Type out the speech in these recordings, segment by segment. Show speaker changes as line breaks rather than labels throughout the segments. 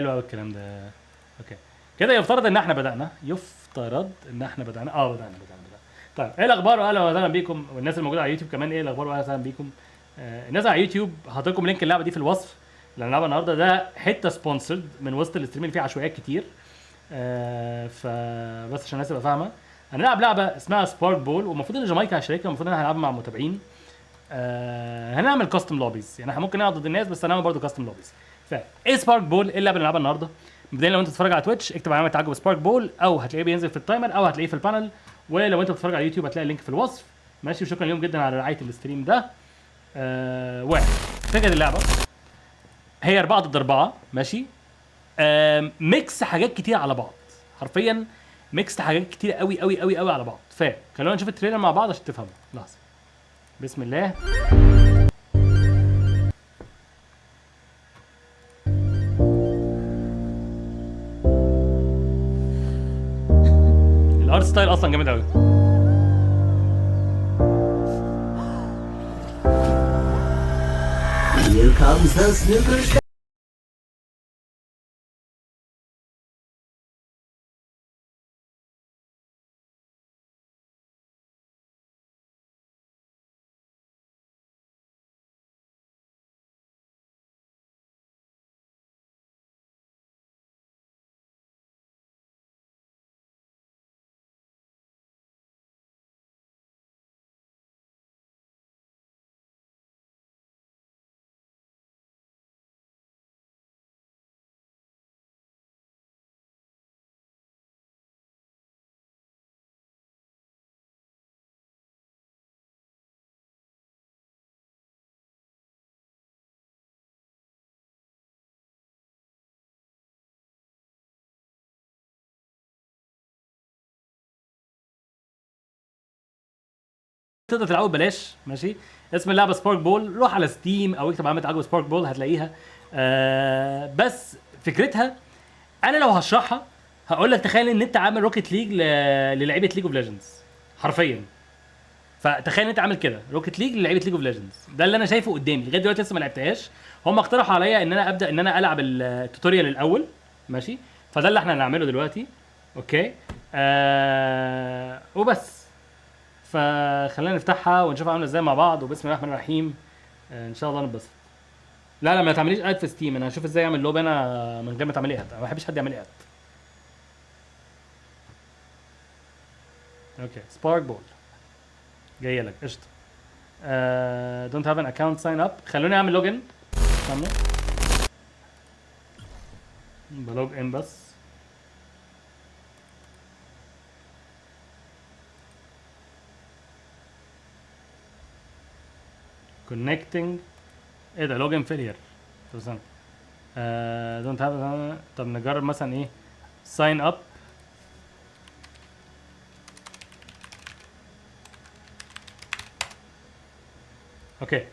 حلو قوي الكلام ده. اوكي كده يفترض ان احنا بدأنا. بدأنا. طيب ايه الاخبار؟ واهلا وسهلا بيكم، والناس الموجوده على اليوتيوب كمان ايه الاخبار واهلا وسهلا بيكم. الناس على اليوتيوب هحط لكم لينك اللعبه دي في الوصف، لان اللعبه النهارده ده حته سبونسرد من وسط الاستريم اللي فيه عشوائيات كتير. فبس عشان الناس تبقى فاهمه، هنلعب لعبه اسمها سبارك بول، والمفروض ان جامايكا هشاركها، المفروض ان احنا هنلعبها مع متابعين. هنعمل كاستم لوبيز، يعني احنا ممكن نقعد ضد الناس بس هنعمل برضه كاستم لوبيز. فايه سبارك بول؟ ايه اللعبه اللي بنلعبها النهارده؟ مبدئيا لو انت بتتفرج على تويتش اكتب علامه تعجب سبارك بول، او هتلاقيه بينزل في التايمر، او هتلاقيه في البانل. ولو انت بتتفرج على اليوتيوب هتلاقي اللينك في الوصف. ماشي، وشكرا ليهم جدا على رعايه الاستريم ده. واحد، فكره اللعبه هي 4 ضد 4. ماشي. ميكس حاجات كتير على بعض، حرفيا ميكس حاجات كتير قوي قوي قوي قوي على بعض. فخلونا نشوف التريلر مع بعض عشان تفهموا. لحظه، بسم الله. الارت ستايل اصلا جامد قوي.
Here comes the snooker.
تقدر تلعبه ببلاش. ماشي، اسم اللعبه سبارك بول، روح على ستيم او اكتب علامه تعجب سبارك بول هتلاقيها. بس فكرتها انا لو هشرحها هقول لك تخيل ان انت عامل روكيت ليج للعيبه ليج اوف ليجندز حرفيا. فتخيل ان انت عامل كده روكيت ليج للعيبه ليج اوف ليجندز، ده اللي انا شايفه قدامي لغايه دلوقتي لسه ما لعبتهاش. هم اقترحوا عليا ان انا ابدا ان انا العب التوتوريال الاول. ماشي، فده اللي احنا هنعمله دلوقتي. اوكي. وبس. فخلينا نفتحها ونشوفها عامله ازاي مع بعض، وبسم الله الرحمن الرحيم. ان شاء الله نتبسط. لا لا، ما تعمليش اد في ستيم، انا هشوف ازاي اعمل لوب انا من غير ما تعملي اد، انا ما بحبش حد يعمل لي اد. اوكي، سبارك بول جايه لك قشطه. دونت هاف ان اكونت ساين اب، خلوني اعمل لوجن. استنى بلوج ان بس. كونكتنج. ايه ده؟ لوجن فيلير. طب استنى. دونت هاف. طب نجرب مثلا ايه، ساين اب. اوكي،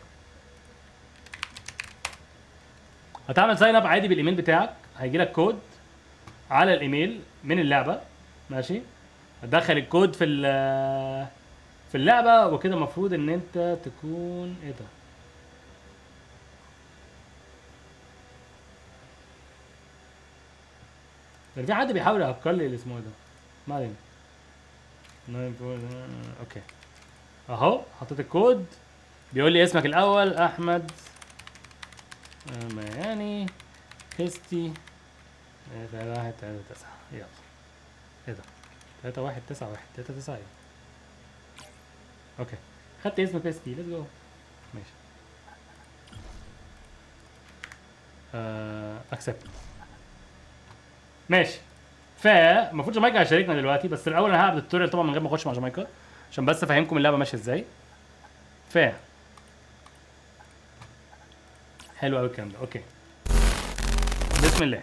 هتعمل ساين اب عادي بالايميل بتاعك، هيجي لك كود على الايميل من اللعبه. ماشي، هتدخل الكود في اللعبه وكده. المفروض ان انت تكون ايه ده؟ ده في حد بيحاول يهكر لي اللي اسمه إيه ده. ما علينا. اوكي، اهو حطيت الكود. بيقول لي اسمك الاول احمد مياني كريستي 3139. يلا. ايه ده؟ 3191 39. اوكي، خدت اسم كريستي، ليتس جو. ماشي. اكسبت. ماشي. فالمفروض جامايكا هيشاركنا دلوقتي، بس الاول انا هلعب التوتوريال طبعا من غير ما اخش مع جامايكا، عشان بس افهمكم اللعبه ماشيه ازاي. ف حلو قوي الكلام ده. اوكي، بسم الله.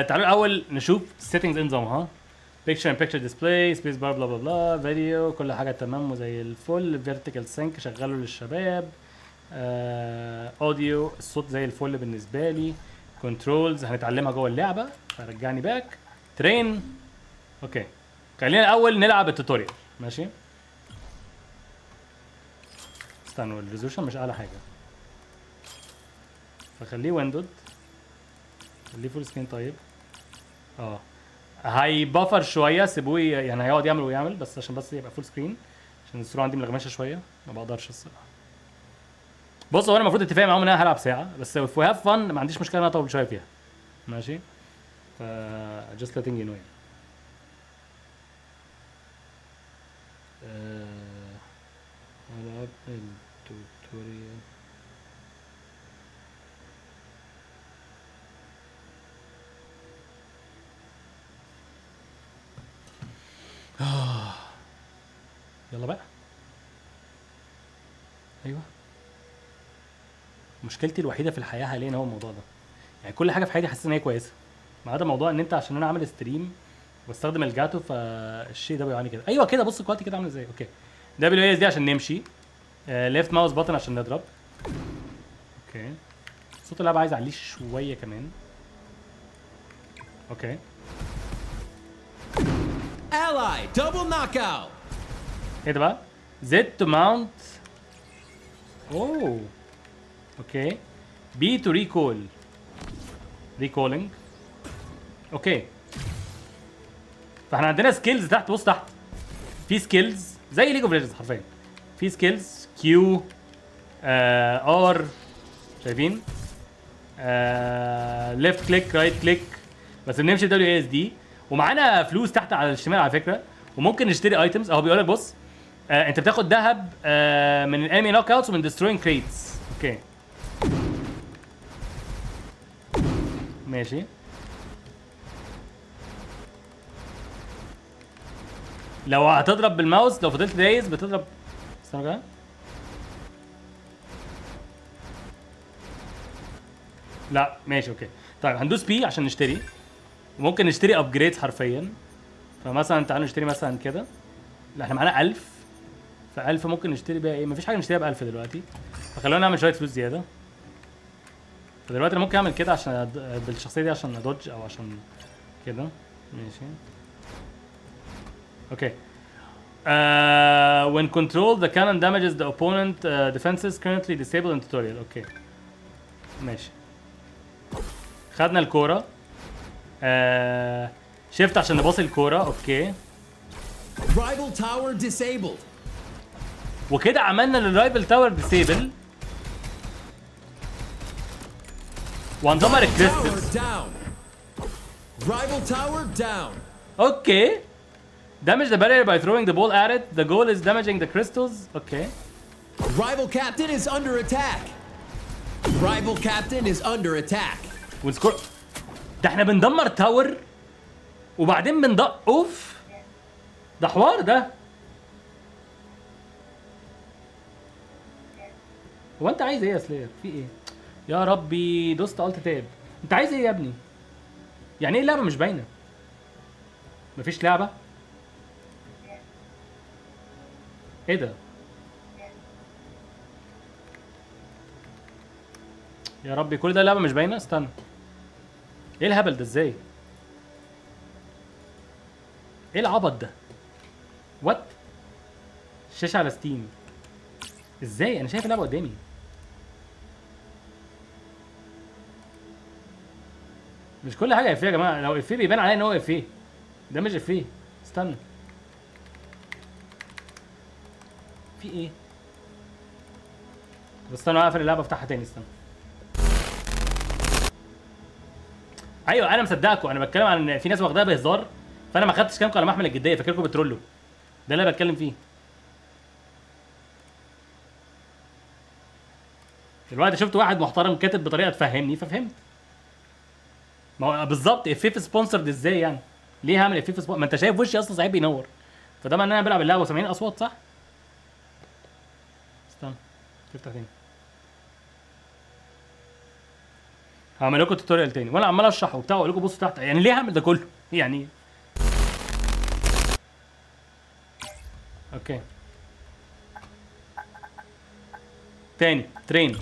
تعالوا الاول نشوف settings نظامها. picture and picture display space bar بلا بلا بلا فيديو، كل حاجه تمام وزي الفل. vertical sync شغله للشباب. اوديو الصوت زي الفل بالنسبه لي. كنترولز هنتعلمها جوه اللعبه، فرجعني باك. ترين. اوكي، خلينا الاول نلعب التوتوريال. ماشي، استنوا الريزولوشن مش اعلى حاجه، فخليه ويندود. ليه فول سكرين طيب؟ هيبفر شويه، سيبوه يعني هيقعد يعمل ويعمل، بس عشان بس يبقى فول سكرين، عشان الصوره عندي ملغمشه شويه، ما بقدرش الصراحه. بص، هو انا المفروض اتفق معاهم ان انا هلعب ساعه، بس if we have fun ما عنديش مشكله ان انا اطول شويه فيها. ماشي؟ ف just letting you know يعني. هلعب التوتوريال. يلا بقى. ايوه. مشكلتي الوحيده في الحياه حاليا هو الموضوع ده. يعني كل حاجه في حياتي حاسس ان هي كويسه، ما عدا موضوع ان انت عشان انا عامل ستريم واستخدم الجاتو، فالشيء ده بيعاني كده. ايوه كده، بص الكواليتي كده عامل ازاي. اوكي، دبليو اي اس دي عشان نمشي، ليفت ماوس بutton عشان نضرب. اوكي، صوت اللعبه عايز اعليه شويه كمان. اوكي،
Ally double knockout.
ايه ده بقى؟ زد تو ماونت. اوه اوكي، بي تو ريكول. ريكولينج. اوكي، فاحنا عندنا سكيلز تحت. بص تحت في سكيلز زي ليج اوف ليجندز حرفيا. في سكيلز كيو ار، شايفين؟ ليفت كليك، رايت كليك، بس بنمشي دبليو اي اس دي. ومعانا فلوس تحت على الشمال على فكره، وممكن نشتري ايتمز. اهو بيقول لك بص، انت بتاخد ذهب من الانمي نوك اوتس ومن ديستروينج كريتس. اوكي ماشي. لو هتضرب بالماوس، لو فضلت دايز بتضرب. استنى كده. لا ماشي اوكي. طيب هندوس بي عشان نشتري، وممكن نشتري ابجريدز حرفيا. فمثلا تعالوا نشتري مثلا كده. لا احنا معانا 1000، ف1000 ممكن نشتري بيها ايه؟ مفيش حاجه نشتريها ب1000 دلوقتي، فخلونا نعمل شويه فلوس زياده. فدلوقتي انا ممكن اعمل كده عشان بالشخصيه دي عشان ادوج او عشان كده. ماشي اوكي. when controlled the cannon damages the opponent defenses currently disabled in tutorial. اوكي ماشي. خدنا الكوره. شيفت عشان نباصي الكوره. اوكي،
Rival tower disabled.
وكده عملنا للرايفل تاور ديسيبل، وهندمر
Rival
الكريستلز.
tower down. Rival tower down.
اوكي، damage the barrier by throwing the ball at it. The goal is damaging the crystals. اوكي،
Rival captain is under attack. Rival captain is under attack.
ونسكور. ده احنا بندمر تاور وبعدين اوف، ده حوار ده. هو انت عايز ايه يا سلاير؟ في ايه؟ يا ربي دوست الت تاب. انت عايز ايه يا ابني؟ يعني ايه اللعبه مش باينه؟ مفيش لعبه؟ ايه ده؟ يا ربي كل ده اللعبه مش باينه. استنى، ايه الهبل ده؟ ازاي؟ ايه العبط ده؟ وات؟ الشاشه على ستيم ازاي؟ انا شايف اللعبه قدامي. مش كل حاجه افيه يا جماعه. لو افيه بيبان عليا ان هو افيه، ده مش افيه. استنى، في ايه؟ بس استنى اقفل اللعبه افتحها تاني. استنى. ايوه انا مصدقكم، انا بتكلم عن ان في ناس واخداها بهزار، فانا ما خدتش كلامكم على محمل الجديه، فاكركم بترولوا. ده اللي انا بتكلم فيه. دلوقتي شفت واحد محترم كاتب بطريقه تفهمني ففهمت. ما هو بالظبط افيه في سبونسرد ازاي يعني؟ ليه هعمل افيه في سبونسر؟ ما انت شايف وشي اصلا ساعات بينور، فده معناه ان انا بلعب اللعبه وسامعين اصوات صح؟ استنى افتح تاني. هعمل لكم توتوريال تاني وانا عمال اشرح وبتاع واقول لكم بصوا تحت. يعني ليه هعمل ده كله؟ يعني اوكي تاني ترين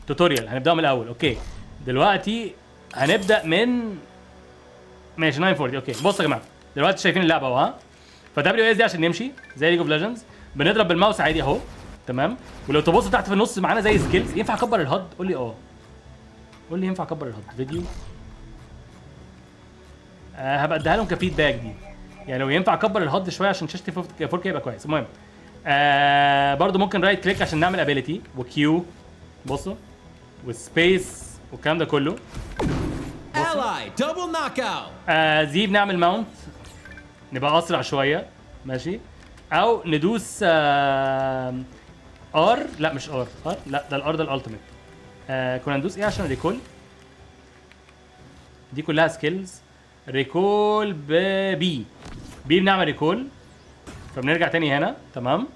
توتوريال. هنبدأ من الاول. اوكي دلوقتي هنبدأ من ماشي 940. اوكي بصوا يا جماعه، دلوقتي شايفين اللعبه اهو ها. فدبليو اس دي عشان نمشي زي ليج اوف ليجندز، بنضرب بالماوس عادي اهو تمام. ولو تبصوا تحت في النص معانا زي سكيلز. ينفع اكبر الهد؟ قول لي اه، قول لي ينفع اكبر الهد. فيديو هبقى اديها لهم كفيدباك دي. يعني لو ينفع اكبر الهد شويه عشان شاشتي 4K يبقى كويس. المهم برضو ممكن رايت كليك عشان نعمل ابيليتي وكيو، بصوا، والسبيس والكلام ده كله.
Ally double knockout.
زي بنعمل ماونت نبقى اسرع شويه، ماشي. او ندوس ار، لا مش ار، لا ده الار ده الالتيميت. كنا ندوس ايه عشان ريكول؟ دي كلها سكيلز. ريكول بي بنعمل ريكول فبنرجع تاني هنا، تمام.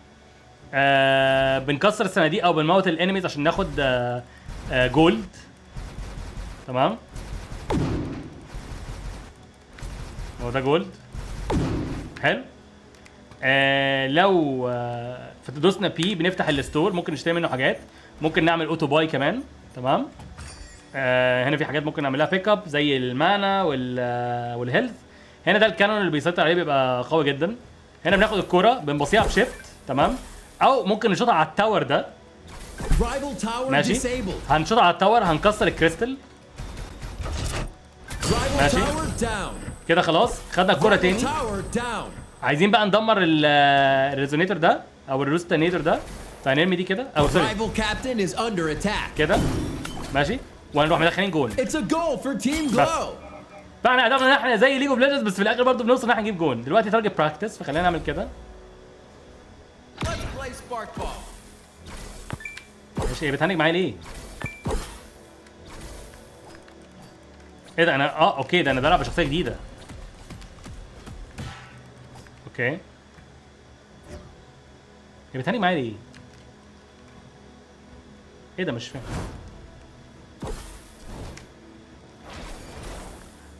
بنكسر الصناديق او بنموت الانيميز عشان ناخد جولد، تمام. هو ده جولد، حلو. لو فتدوسنا بي بنفتح الستور، ممكن نشتري منه حاجات، ممكن نعمل اوتو باي كمان، تمام. هنا في حاجات ممكن نعملها بيك اب زي المانا والهيلث. هنا ده الكانون اللي بيسيطر عليه بيبقى قوي جدا. هنا بناخد الكرة بنبصيها بشيفت، تمام. او ممكن نشوطها على التاور ده،
Rival tower
ماشي.
disabled.
هنشوطها على التاور، هنكسر الكريستال،
Rival
ماشي.
tower down.
كده خلاص خدنا الكرة
Rival
تاني.
tower down.
عايزين بقى ندمر الريزونيتور ده او الروستانيتور ده، فهنرمي دي كده، او سوري
Rival captain is under attack.
كده، ماشي. وهنروح مدخلين جون.
It's a goal for Team Glow.
فاحنا قدرنا ان احنا زي ليج اوف ليجندز، بس في الاخر برضه بنوصل ان احنا نجيب جون. دلوقتي تارجت براكتس، فخلينا نعمل كده.
Let's play spark ball.
ماشي. بتهنج معايا ليه؟ ايه ده؟ انا اوكي، ده انا بلعب بشخصيه جديده. اوكي. هي بتهنج معايا ليه؟ ايه ده؟ مش فاهم.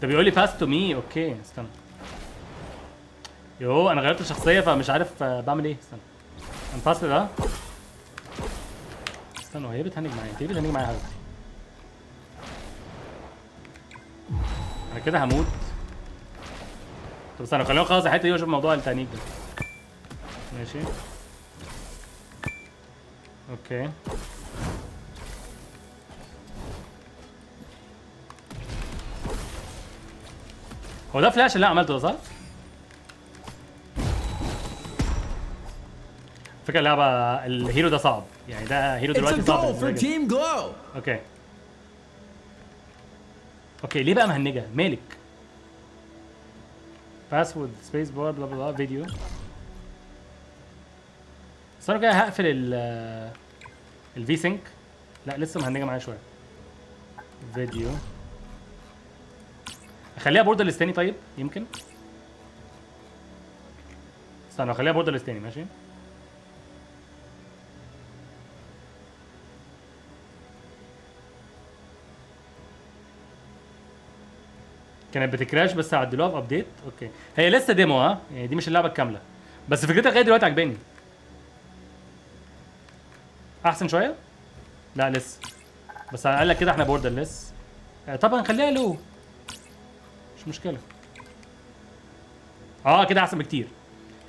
ده بيقول لي باس تو مي. اوكي استنى. يو انا غيرت الشخصيه فمش عارف بعمل ايه. استنى. انباس ده. استنى، هي بتهنج معايا. انت ليه بتهنج معايا يا حبيبتي؟ انا كده هموت. طب استنى خلينا نخلص الحته دي واشوف موضوع التهنيج ده. ماشي. اوكي. هو ده فلاش اللي انا عملته ده صح؟ فكرة اللعبة الهيرو ده صعب، يعني ده هيرو
It's
دلوقتي
a
صعب
goal for
بالنسبة لي.
Team Glow.
اوكي ليه بقى مهنجة؟ مالك؟ باسورد سبيس بار بلا بلا فيديو. بس انا كده هقفل الفي سينك. لا لسه مهنجة معايا شوية. فيديو. اخليها بوردرلس تاني طيب يمكن. استنى اخليها بوردرلس تاني، ماشي. كانت بتكراش بس عدلوها في ابديت. اوكي هي لسه ديمو، ها يعني دي مش اللعبه الكامله، بس فكرتها لغايه دلوقتي عجباني. احسن شويه؟ لا لسه، بس على الاقل كده احنا بوردرلس. طبعا نخليها لو، مش مشكله. كده احسن بكتير.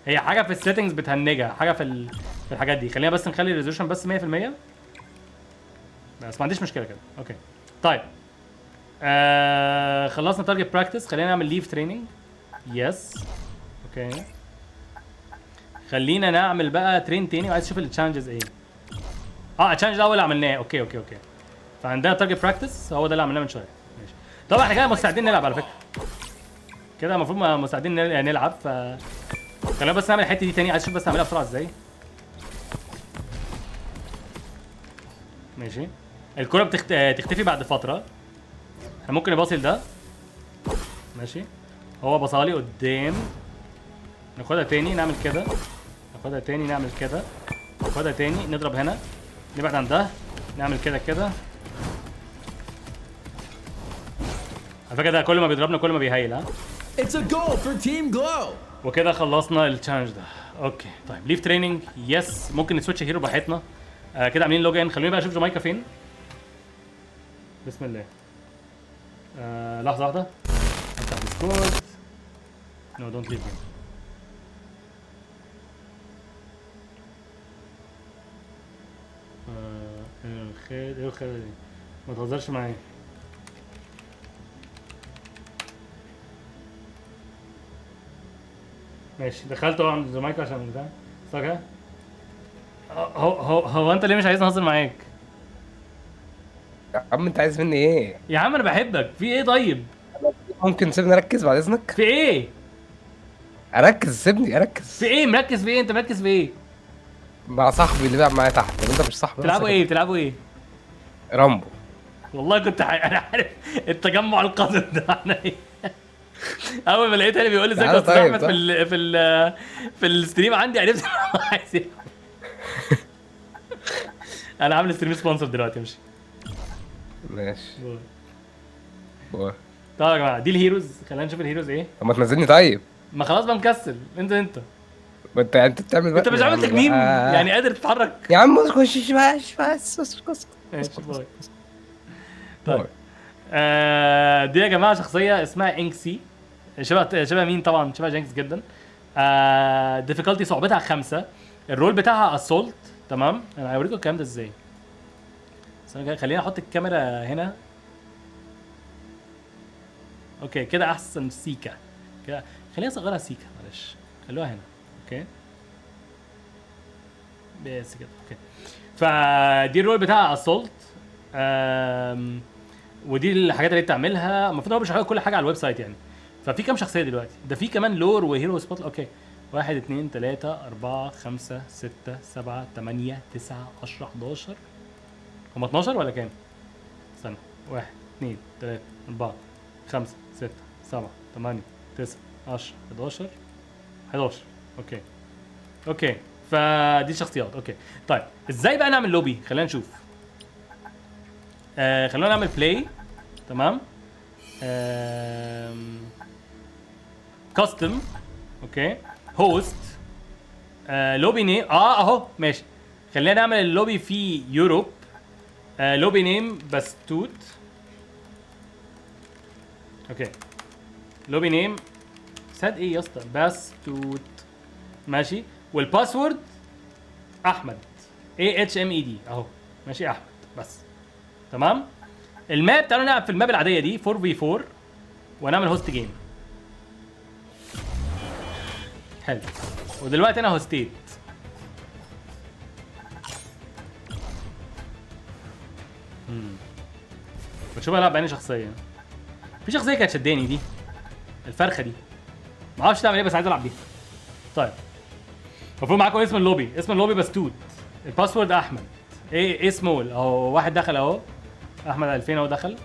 هي حاجه في السيتنجز بتهنجها، حاجه في الحاجات دي. خلينا بس نخلي الريزولوشن بس 100%، بس ما عنديش مشكله كده. اوكي طيب خلصنا تارجت براكتس. خلينا نعمل ليف تريننج. يس اوكي. خلينا نعمل بقى ترين تاني، وعايز اشوف التشالنجز ايه. التشالنج الاول اللي عملناه. اوكي فعندنا تارجت براكتس، هو ده اللي عملناه من شويه. ماشي. طبعا احنا كده مستعدين نلعب على فكره. كده المفروض مستعدين نلعب. خلينا بس نعمل الحته دي تاني. عايز اشوف بس اعملها بسرعه ازاي. ماشي. الكرة تختفي بعد فترة. احنا ممكن نباصي لده. ماشي. هو بصالي قدام. ناخدها تاني نعمل كده. ناخدها تاني نعمل كده. ناخدها تاني نضرب هنا. نبعد عن ده. نعمل كده كده. على فكرة ده كل ما بيضربنا كل ما بيهيل. ها.
It's a goal for Team Glow.
وكده خلصنا التشالنج ده. اوكي طيب ليف تريننج. يس ممكن نسويتش هيرو براحتنا. كده عاملين لوج ان. خلوني بقى اشوف جامايكا فين. بسم الله. لحظة واحدة. افتح ديسكورد. نو دونت ليف جيم. ايه الخير دي؟ ما تهزرش معايا. ماشي دخلته عند جامايكا عشان بتاع صح كده؟ هو انت ليه مش عايز نهزر معاك؟
يا عم انت عايز مني ايه؟
يا عم انا بحبك في ايه طيب؟
ممكن تسيبني اركز بعد اذنك؟
في ايه؟
اركز، سيبني اركز.
في ايه مركز في ايه؟ انت مركز في ايه؟
مع صاحبي اللي بيلعب معايا تحت. طب انت مش صاحبي؟
بتلعبوا ايه؟ بتلعبوا ايه؟
رامبو.
والله كنت انا عارف التجمع القذر ده انا ايه؟ اول ما لقيت هاني بيقول لي ازيك يا
تعالى
استاذ
طيب،
احمد في الستريم عندي عرفت إن هو عايز إيه. انا عامل ستريم سبونسر دلوقتي امشي.
ماشي. هو.
طيب يا جماعه دي الهيروز، خلينا نشوف الهيروز ايه.
طب ما تنزلني طيب.
ما خلاص بقى مكسل انت
ما انت بتعمل
انت مش
يا
عامل
عم
تكميم
بقى.
يعني قادر تتحرك.
يا عم اسكت بس.
ماشي باي.
باي.
طيب دي يا جماعه شخصيه اسمها انكسي، شبه مين طبعا؟ شبه جينكس جدا. ديفيكولتي صعوبتها 5، الرول بتاعها اسولت. تمام انا هوريكم الكلام ده ازاي. خلينا احط الكاميرا هنا. اوكي كده احسن سيكا كده، خلينا اصغرها سيكا معلش، خلوها هنا. اوكي بس كده اوكي. فدي الرول بتاعها اسولت. ودي الحاجات اللي بتعملها. المفروض هو بيشرح لك كل حاجه على الويب سايت يعني. ففي كام شخصيه دلوقتي؟ ده في كمان لور وهيرو سبوت. اوكي 1 2 3 4 5 6 7 8 9 10 11. هم 12 ولا كام؟ استنى 1 2 3 4 5 6 7 8 9 10 11. اوكي فدي شخصيات. اوكي طيب ازاي بقى نعمل لوبي؟ خلينا نشوف. خلينا نعمل بلاي. تمام كاستم. اوكي هوست لوبي نيم. اهو ماشي. خلينا نعمل اللوبي في يوروب. لوبي نيم بستوت. اوكي لوبي نيم ساد ايه يا اسطى؟ بستوت. ماشي والباسورد احمد AHMED اهو. ماشي احمد بس. تمام الماب تعالوا نلعب في الماب العاديه دي 4v4 ونعمل هوست جيم. حلو ودلوقتي انا هوستيت. بشوف العب بأني شخصيه. في شخصيه كانت شداني دي الفرخه دي، ما اعرفش تعمل ايه بس عايز العب بيها. طيب المفروض معاكم اسم اللوبي بستوت. الباسورد احمد ايه سمول اهو. واحد دخل اهو احمد 2000 اهو دخل.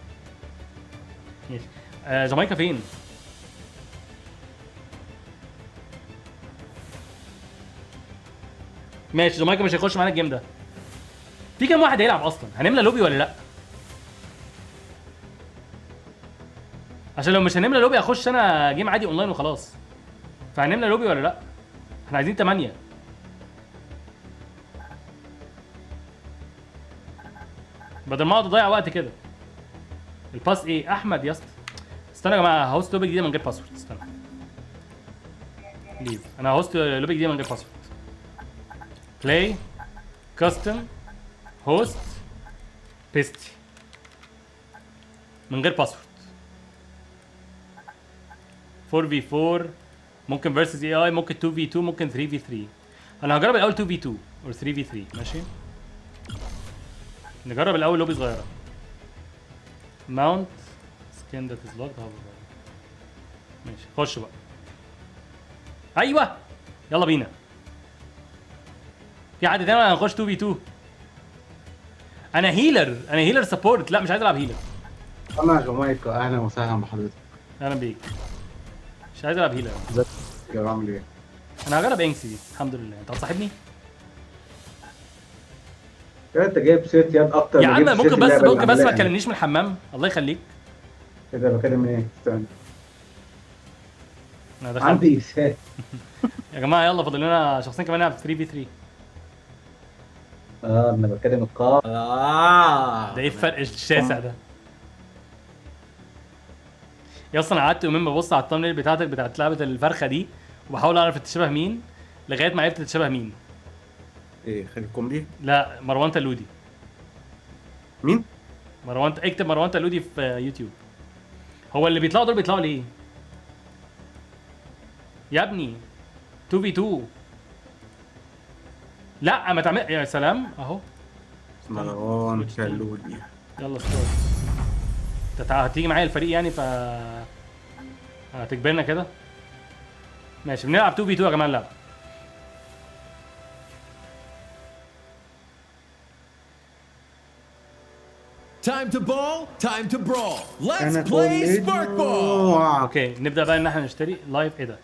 ماشي جامايكا فين؟ ماشي جامايكا مش هيخش معانا الجيم ده. في كام واحد هيلعب اصلا؟ هنملى لوبي ولا لا؟ عشان لو مش هنملى لوبي اخش انا جيم عادي اونلاين وخلاص. فهنملى لوبي ولا لا؟ احنا عايزين 8. بدل ما اقعد اضيع وقت كده. الباس ايه؟ احمد يا اسطى. استنى يا جماعه هوست لوبي جديده من غير باسورد. استنى ليف. انا هوست لوبي جديده من غير باسورد. بلاي كاستم هوست بيستي من غير باسورد. 4v4 ممكن فيرسز اي ممكن 2v2 ممكن 3v3. انا هجرب الاول 2v2 او 3v3 ماشي. نجرب الاول لوبي صغيره. ماونت سكين ذات از لوكد. ماشي خش بقى. ايوه يلا بينا. في حد تاني ولا هنخش 2v2؟ انا هيلر سبورت. لا مش عايز العب هيلر.
انا جامايكا، اهلا وسهلا بحضرتك.
اهلا بيك. مش عايز العب هيلر.
ازيك يا عامل ايه؟
انا هجرب انكسي دي الحمد لله. انت هتصاحبني؟
كده انت جايب سيرة يد اكتر
يا
ما
عم
جبت
ممكن
سيرة
بس
اللعبة
ممكن بس
اللي
ما
عاملاها.
تكلمنيش من الحمام الله يخليك.
كده بكلم ايه؟ استنى
انا دخلت.
عندي اسهال.
يا جماعه يلا فاضل لنا شخصين كمان نلعب 3v3.
انا بكلم القاف.
ده ايه الفرق الشاسع ده؟ يا اصلا انا قعدت يومين ببص على التامنيل بتاعت لعبه الفرخه دي وبحاول اعرف تشبه مين لغايه ما عرفت تشبه مين.
ايه خليل كوميدي؟
لا مروان تلودي.
مين؟
اكتب مروان تلودي في يوتيوب. هو اللي بيطلعوا دول بيطلعوا ليه؟ يا ابني 2v2. لا ما تعمل يا سلام اهو.
مروان كالودي.
يلا ستار. انت هتيجي معايا الفريق يعني ف هتجبرنا كده. ماشي بنلعب 2v2 يا جماعه اللعبه.
Time to ball, time to brawl. Let's
أنا
play
كل
Spark Ball.
نوع.
اوكي نبدا بقى ان احنا نشتري لايف. ايه ده؟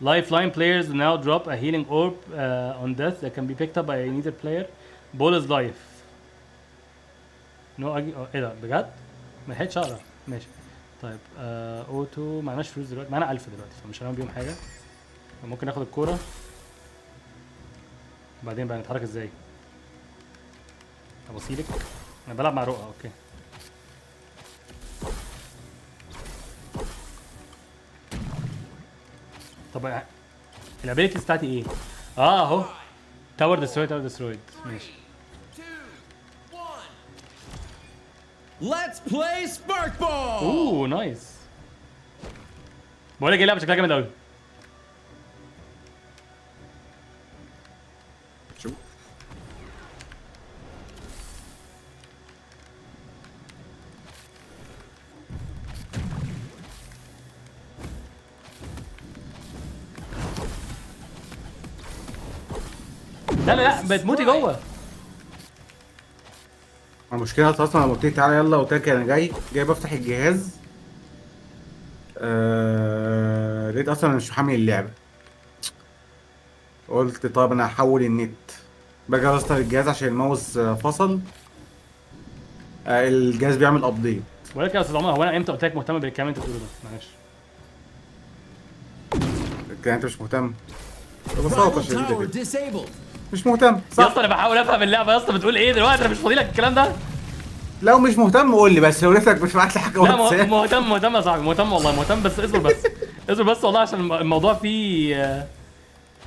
Lifeline players now drop a healing orb on death that can be picked up by another player. Ball is life. نو اجي ايه ده بجد؟ ما لحقتش اقرا. ماشي طيب اوتو معناش فلوس دلوقتي، معانا 1000 دلوقتي فمش هنعمل بيهم حاجه. ممكن ناخد الكوره وبعدين بقى نتحرك ازاي؟ ابصيلك انا بلعب مع رؤى. اوكي طب الابيلتيز بتاعتي ايه؟ اهو تاور ديسترويد ماشي.
Let's play Spark Ball.
اوه نايس. بقول لك ايه اللعبه شكلها جامد قوي.
شوف
لا بتموتي جوه.
المشكلة اصلا لما قلت لي تعالى يلا قلت لك انا جاي بفتح الجهاز. لقيت اصلا مش محمل اللعبة. قلت طب انا هحول النت. باجي اصلا الجهاز عشان الماوس فصل. الجهاز بيعمل ابديت.
بقول لك يا استاذ عمر، هو انا امتى قلت لك مهتم بالكلام اللي انت بتقوله ده؟ معلش.
كده انت مش مهتم ببساطة
Rival
شديدة
tower
كده.
disabled.
مش مهتم
يا
صح؟
اسطى انا بحاول افهم اللعبه يا اسطى بتقول ايه دلوقتي، انا مش فاضي لك الكلام ده.
لو مش مهتم قول لي بس لو لقيتك مش بعت لي حاجة
لا
واتساب.
مهتم يا صاحبي، مهتم والله مهتم، بس اصبر بس اصبر بس والله عشان الموضوع فيه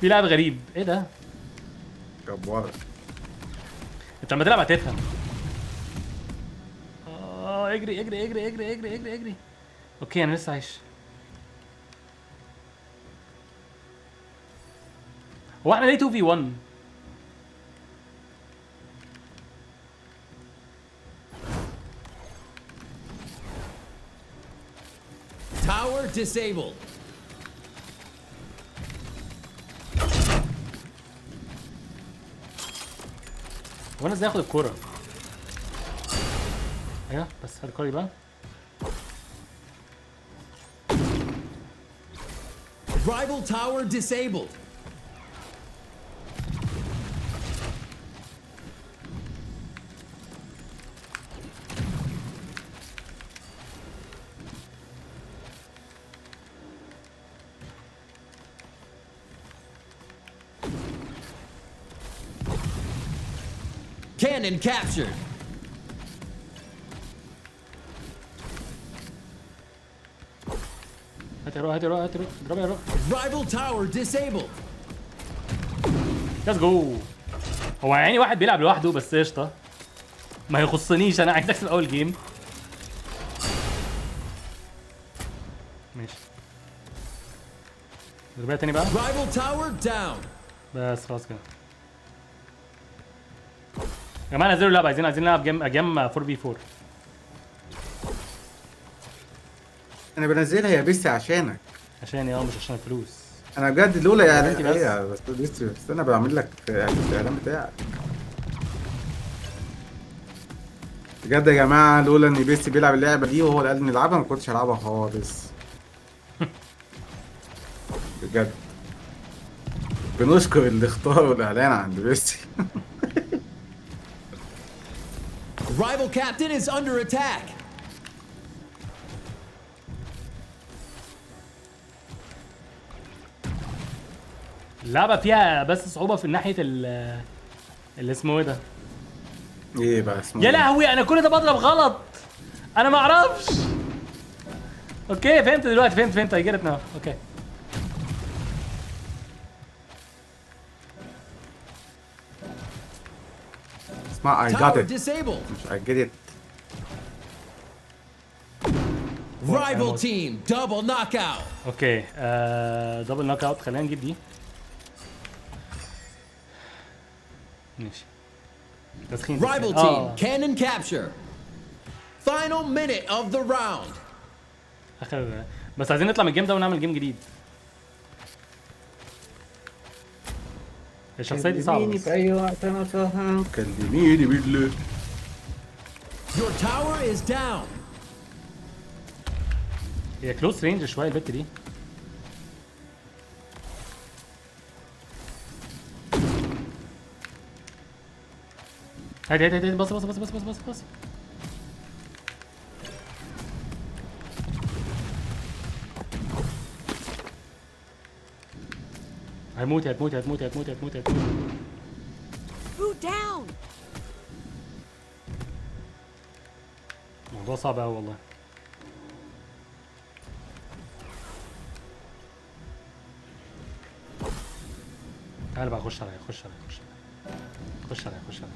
لعب غريب. ايه ده؟
جبارة.
انت لما تلعب هتفهم. اجري. اوكي انا لسه عايش. هو احنا ليه 2v1؟
Tower disabled.
هو انا ازاي اخد الكوره؟ ايوه بس هات الكوره بقى.
Rival tower disabled. Cannon captured.
هات يا رو اضرب يا رو.
Rival tower disabled.
ليتس جو. هو يعني واحد بيلعب لوحده بس قشطه، ما يخصنيش، انا عايز اكسب اول جيم. ماشي اضربها تاني بقى.
Rival tower down.
بس خلاص كده يا جماعه. نزلوا اللعبه، عايزين نلعب جيم 4v4.
انا بنزلها يا بيستي عشانك.
عشان مش عشان الفلوس.
انا بجد لولا يعني
انت بس.
ايه بس بيستي، بس انا بعمل لك الاعلان بتاعك. بجد يا جماعه لولا ان بيستي بيلعب اللعبه دي وهو اللي قال لي نلعبها ما كنتش هلعبها خالص. بجد بنشكر اللي اختاروا الاعلان عند بيستي.
Rival captain is under attack.
اللعبه فيها بس صعوبه في ناحيه اللي اسمه ايه ده.
ايه بقى اسمه
يا
إيه؟
لهوي انا كل ده بضرب غلط، انا ما اعرفش. اوكي فهمت دلوقتي، فهمت I get it now. اوكي
اسمها I got
Tower
it
disabled.
مش I get it.
Rival team double knockout.
اوكي دبل نوك اوت. خلينا نجيب دي. ماشي تسخين
Rival team, cannon capture. Final minute of the round.
اخر بس عايزين نطلع من الجيم ده ونعمل جيم جديد. الشخصيه دي صعبه
كلميني
بس.
في اي وقت انا فاهم.
كلميني بالله.
Your tower is down.
هي كلوز رينج شويه البت دي. هادي هادي هادي بص بص بص بص بص بص بص. هيموت هتموت هتموت هتموت هتموت هتموت.
Who down?
الموضوع صعب قوي والله. تعال بقى خش عليا خش عليا خش عليا خش عليا خش عليا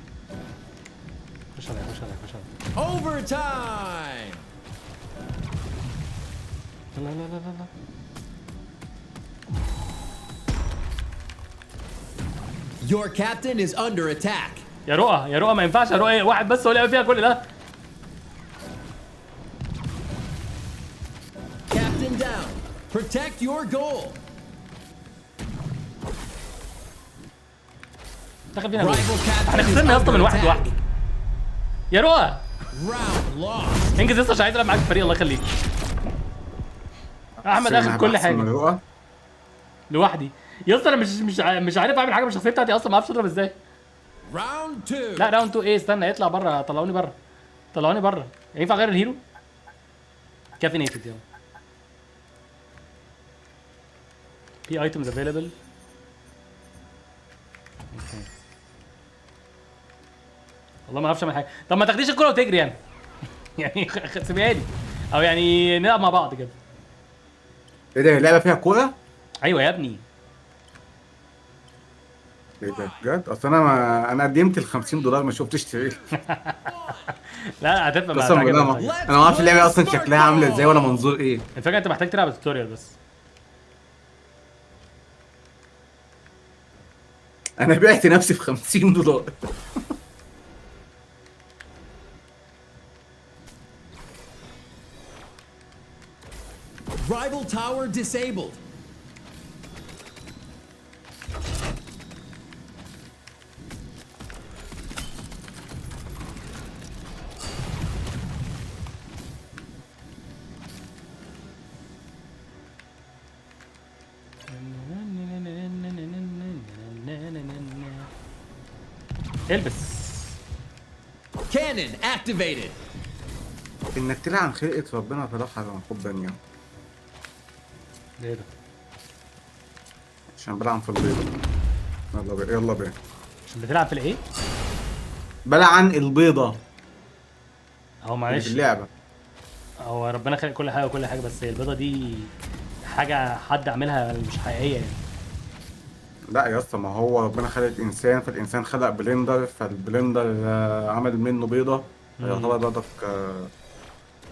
خش عليا خش عليا خش عليا.
Overtime.
لا لا لا لا لا.
Your captain is under attack.
يا رؤى يا رؤى ما ينفعش يا رؤى واحد بس هو اللي فيها كل ده.
Captain down. Protect your goal.
دخل فينا جول.
Rival captain
احنا
is
خسرنا يا اسطى من
under
واحد
attack.
لوحده. يا رؤى
Round lost.
انجز يا اسطى عشان عايز العب معاك في الفريق الله يخليك. احمد اخد كل حاجه لوحدي. يا اسطى انا مش عارف اعمل حاجه بالشخصيه بتاعتي اصلا ما اعرفش اضرب ازاي.
Round 2.
لا راوند 2 ايه استنى يطلع بره طلعوني بره. طلعوني بره. ينفع اغير الهيرو؟ كافينيتد يلا. في ايتمز افيلبل. والله ما اعرفش اعمل حاجه. طب ما تاخديش الكوره وتجري يعني. يعني سيبيها لي او يعني نلعب مع بعض كده.
ايه ده اللعبه فيها كوره؟
ايوه يا ابني.
ايه ده بجد؟ اصل انا قدمت ال $50 ما شفتش تريل.
لا هتبقى مع
قسما بالله انا ما اعرفش اللعبه اصلا شكلها عامله ازاي ولا منظور ايه.
الفكره انت محتاج تلعب التوتوريال بس.
انا بعت نفسي في $50.
Rival tower disabled.
البس.
Cannon activated.
انك تلعب عن خلقه ربنا فلاح على حبا يعني.
ايه ده؟
عشان بلعن في البيضه. يلا بينا يلا بينا.
عشان بتلعب في الايه؟
بلعن البيضه
اهو
اللي
معلش
في اللعبه.
هو ربنا خلق كل حاجه وكل حاجه بس هي البيضه دي حاجه حد عاملها مش حقيقيه يعني.
لا يا اسطى ما هو ربنا خلق انسان فالانسان خلق بلندر فالبلندر عمل منه بيضه يعتبر برضك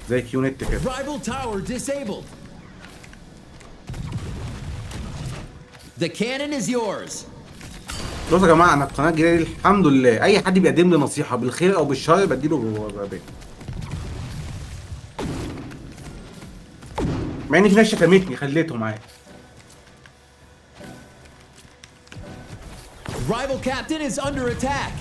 زي كيونت كده.
Rival tower disabled. The cannon is yours.
بصوا يا جماعه انا القناه الجديده دي الحمد لله اي حد بيقدم لي نصيحه بالخير او بالشر بديله بيه. مع ان في ناس شتمتني خليته معايا.
Rival captain is under attack.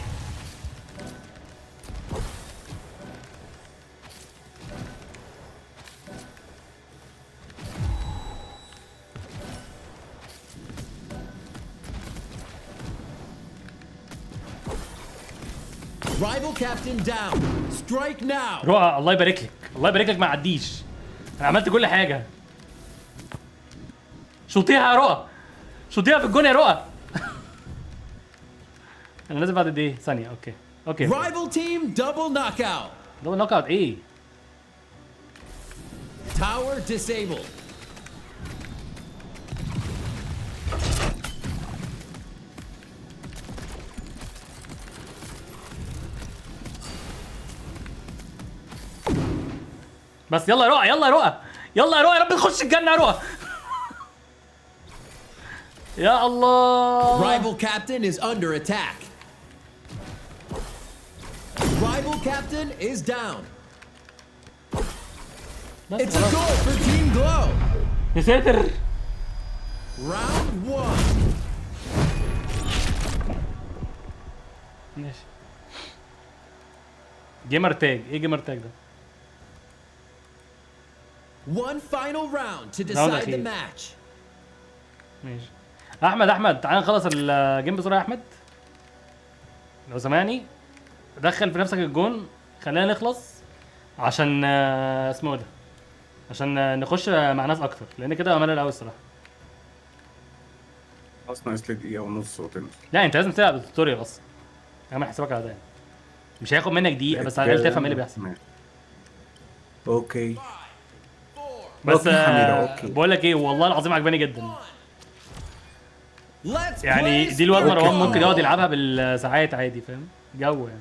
Rival captain down. Strike now.
رؤى الله يبارك لك الله يبارك لك ما عديش. انا عملت كل حاجه. شوطيها يا رؤى شوطيها في الجون يا رؤى. انا لازم بعد قد ايه؟ ثانيه اوكي اوكي.
Rival team double knockout.
ده نوك اوت ايه؟
Tower disabled.
بس يلا يا رؤى يلا يا رؤى يلا يا رؤى يا رب تخش الجنه يا رؤى. يا الله.
Rival captain is under attack. Rival captain is down.
بس
It's a
خلاص.
goal for Team Glow.
يا ساتر.
Round 1.
ماشي. جيمر تاج، ايه جيمر تاج ده؟
One final round to
Round
decide the
أخير.
match.
ماشي. احمد تعالى نخلص الجيم بسرعه يا احمد. لو سامعني دخل في نفسك الجون، خلينا نخلص عشان اسمه إيه ده؟ عشان نخش مع ناس اكتر، لان كده ملل قوي الصراحه.
اصلا ناقص لي دقيقه ونص وتنزل.
لا انت لازم تلعب التوتوريال اصلا. اعمل حسابك على ده يعني. مش هياخد منك دقيقه بس على الاقل تفهم ايه اللي بيحصل.
ماشي. اوكي.
بس
أوكي حميدة، أوكي.
بقول لك ايه، والله العظيم عجباني جدا.
Let's
يعني
play
دي الواد
Sport
مروان
Ball.
ممكن يقعد يلعبها بالساعات عادي، فاهم؟ جو يعني.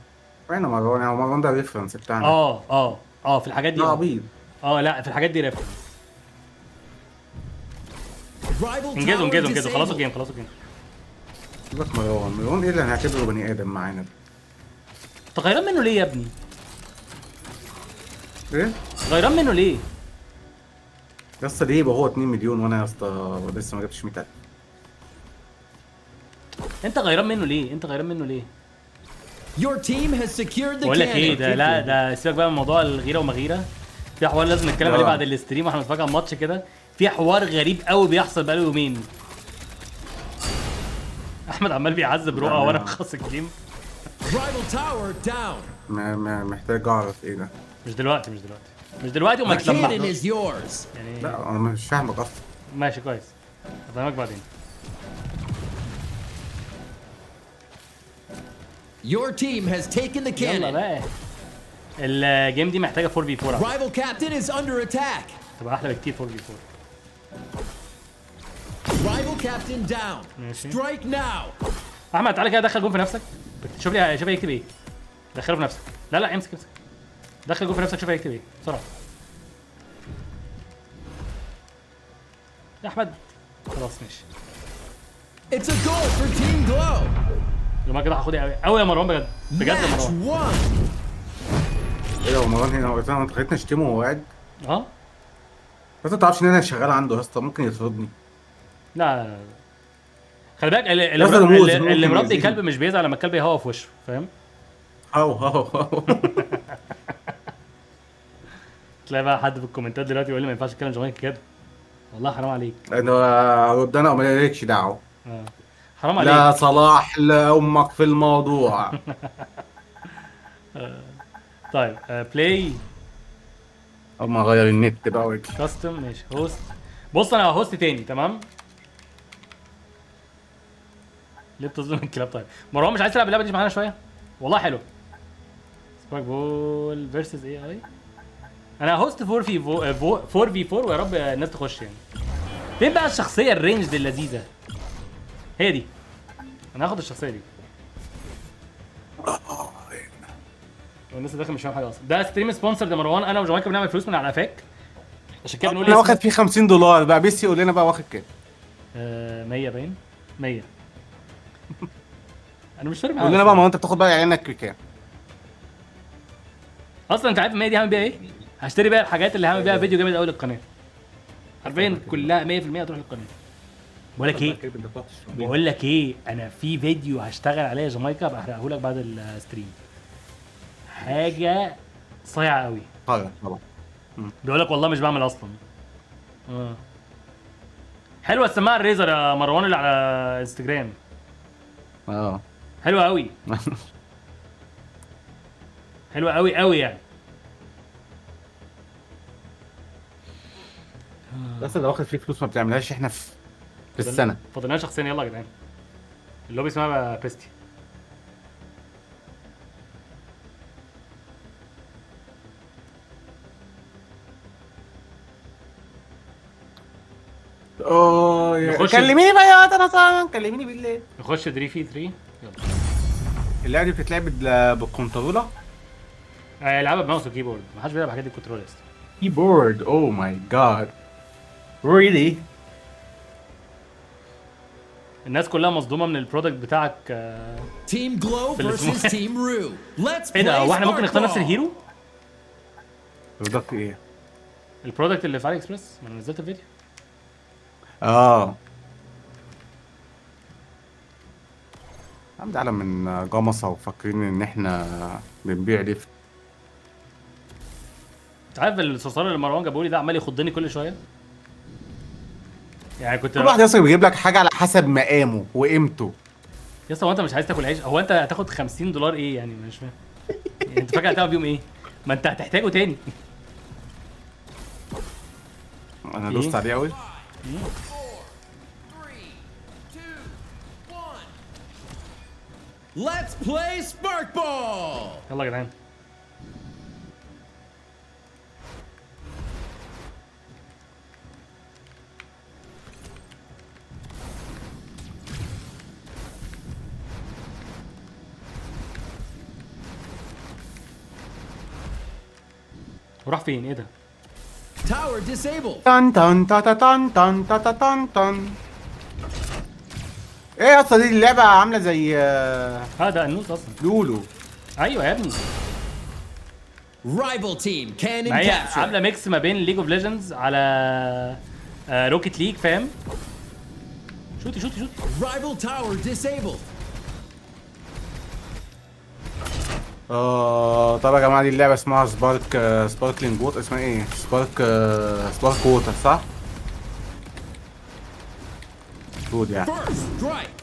وين مروان؟ يعني مروان ده ريفرنس بتاعنا.
في الحاجات دي
ده عبيط.
لا في الحاجات دي ريفرنس.
Rival
انجزوا
tower
انجزوا انجزوا، خلصوا
disabled.
الجيم خلصوا الجيم.
سيبك مروان ايه اللي هنعتبره بني ادم معانا ده؟
انت غيران منه ليه يا ابني؟
ايه؟
غيران منه ليه؟
يا اسطى ليه يبقى هو 2 مليون وانا يا اسطى لسه ما جبتش 100,000؟
انت غيران منه ليه؟ انت غيران منه ليه؟
Your team has secured the
بقول لك ايه
cannon.
ده، لا ده سيبك بقى من موضوع الغيره وما غيره. في حوار لازم نتكلم عليه بعد الاستريم واحنا بنتفرج على الماتش كده. في حوار غريب قوي بيحصل بقاله يومين. احمد عمال بيعذب رؤى وانا مخلص الجيم.
Rival tower down.
ما محتاج اعرف ايه ده.
مش دلوقتي مش دلوقتي وما
The cannon
تسمعش
is yours.
يعني.
لا انا مش فاهمك اصلا.
ماشي كويس، هفهمك بعدين.
Your team has taken the
يلا
cannon.
بقى. الجيم دي محتاجه 4v4
Rival captain is under attack.
تبقى احلى بكتير 4v4.
Rival captain down.
ماشي.
Strike now.
احمد تعالى كده دخل جون في نفسك. شوف لي هيكتب ايه. دخله في نفسك. لا امسك. دخل جون في نفسك، شوف هيكتب ايه بسرعه. يا احمد خلاص ماشي.
It's a goal for Team Glow.
لما كده هاخدها قوي يا مروان، بجد يا
Match
مروان.
1.
ايه ده هو مروان هنا؟ هو انت خليتني اشتمه وهو قاعد؟
اه
بس انت تعرفش ان انا شغال عنده يا اسطى، ممكن يطردني.
لا خلي بالك
لازم الموز،
اللي
ممكن
مربي
يأذيني.
كلب مش بيزعل لما الكلب يهوى في وشه، فاهم؟
هاو
تلاقي بقى حد في الكومنتات دلوقتي يقول لي ما ينفعش تتكلم جامايكي كده. والله حرام عليك.
انا ارد انا ومالكش دعوه.
حرام
لا
عليك.
صلاح لامك في الموضوع.
طيب بلاي
اما اغير النت بقى وجه.
كاستم ماشي هوست. بص انا هوست تاني تمام. ليه بتظلم الكلاب؟ طيب مروان مش عايز تلعب اللعبه دي معانا شويه؟ والله حلو. سبايك بول فيرسز اي اي. انا هوست 4v4 ويا رب الناس تخش يعني. فين بقى الشخصيه الرينج دي اللذيذه؟ هي دي. انا هاخد الشخصيه دي. الناس اللي داخل مش فاهم حاجه اصلا. ده ستريم سبونسر ده مروان، انا وجمايكا بنعمل فلوس من على قفاك. عشان كده بنقول
انا
اسمه.
واخد فيه $50 بقى. بيسي يقول لنا بقى واخد كام؟
100 باين 100. انا مش فاهم
قول لنا بقى، ما هو انت بتاخد بقى عينك كام؟
اصلا انت عارف ال 100 دي هعمل بيها ايه؟ هشتري بيها الحاجات اللي هعمل بيها فيديو جامد قوي للقناه. حرفيا كلها 100% هتروح للقناه. بقول لك ايه انا في فيديو هشتغل عليه جامايكا بحرقه لك بعد الستريم. حاجه صايعه قوي.
طبعا
بيقول لك والله مش بعمل اصلا. حلوه السماعه الريزر يا مروان اللي على انستجرام. حلوه قوي. حلوه قوي يعني.
بس اللي واخد فيه فلوس ما بتعملهاش احنا في السنه.
فاضلنا شخصين يلا يا جدعان. اللوبي اسمها بيستي. نخش-
كلميني بقى يا واد، انا صعب كلميني بالليل.
نخش 3 في 3 يلا.
اللعبه دي بتتلعب بالكنترولر.
العبها بماوس وكيبورد، محدش بيلعب الحاجات دي بكنترول يا اسطى.
كيبورد. اوه ماي جاد. ريلي.
الناس كلها مصدومه من البرودكت بتاعك.
Team Glow
بالاسمه.
versus Team Rue. Let's
ايه ده،
play
هو احنا ممكن نختار نفس
Sparkball.
الهيرو؟
بالظبط ايه؟
البرودكت اللي في علي اكسبريس، ما انا نزلت الفيديو.
اه عم ده عالم من جمصة وفاكرين ان احنا بنبيع ليفت.
انت عارف الصرصار اللي مروان جابولي ده عمال يخضني كل شويه؟ يعني كنت
كل واحد اصلا بيجيب لك حاجة على حسب مقامه وقيمته.
يا اسطى، هو انت مش عايز تاكل عيش؟ هو انت هتاخد $50 ايه يعني؟ مش فاهم. يعني انت فاكر هتعمل بيهم ايه؟ ما انت هتحتاجه تاني.
انا
إيه؟
دوست عليه قوي.
3 2 1. Let's play Sparkball.
يلا يا جدعان. وراح فين؟ ايه ده؟
Tower disabled.
تن تن تا تا تن تن تا تا تن تن. ايه يا اسطى دي اللعبة عاملة زي
ده النوز اصلا.
لولو.
ايوه يا ابني،
Rival team cannon
ما هي
capture.
عامله ميكس ما بين ليج اوف ليجندز على روكيت ليج، فاهم؟ شوتي شوتي شوتي.
Rival tower disabled.
طب يا جماعة دي اللعبة اسمها سباركلينج ووتر. اسمها ايه؟ سبارك ووتر صح؟ جود يعني.
First strike.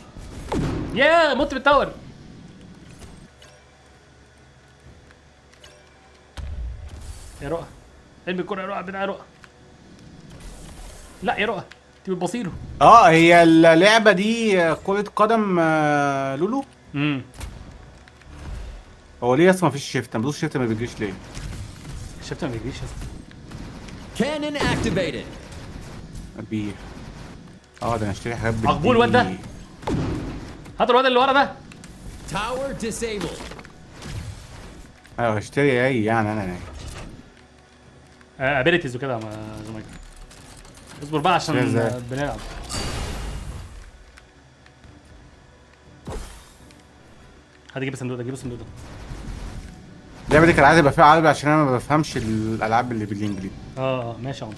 يا مت بالتاور. يا رؤى ارمي الكرة، يا رؤى بتاع رؤى. لا يا رؤى، انت بتبصيله.
هي اللعبة دي كرة قدم لولو. هو ليه اصلا مفيش شيفت؟ انا بدوس شيفت ما بيجيش ليه؟
شفت ما بيجريش يا اسطى.
Cannon activated.
بيه. ده انا اشتري حاجات
مقبول الواد ده. هات الواد اللي ورا ده.
Tower disabled.
ايوه اشتري ايه يعني انا
ابيلتيز وكده يا جماعه. اصبر بقى عشان
ازاي؟
بنلعب. هتجيب الصندوق ده، جيب الصندوق ده.
اللعبة دي كان عايز يبقى فيها عربي عشان انا ما بفهمش الالعاب اللي بالانجليزي.
ماشي يا عمر.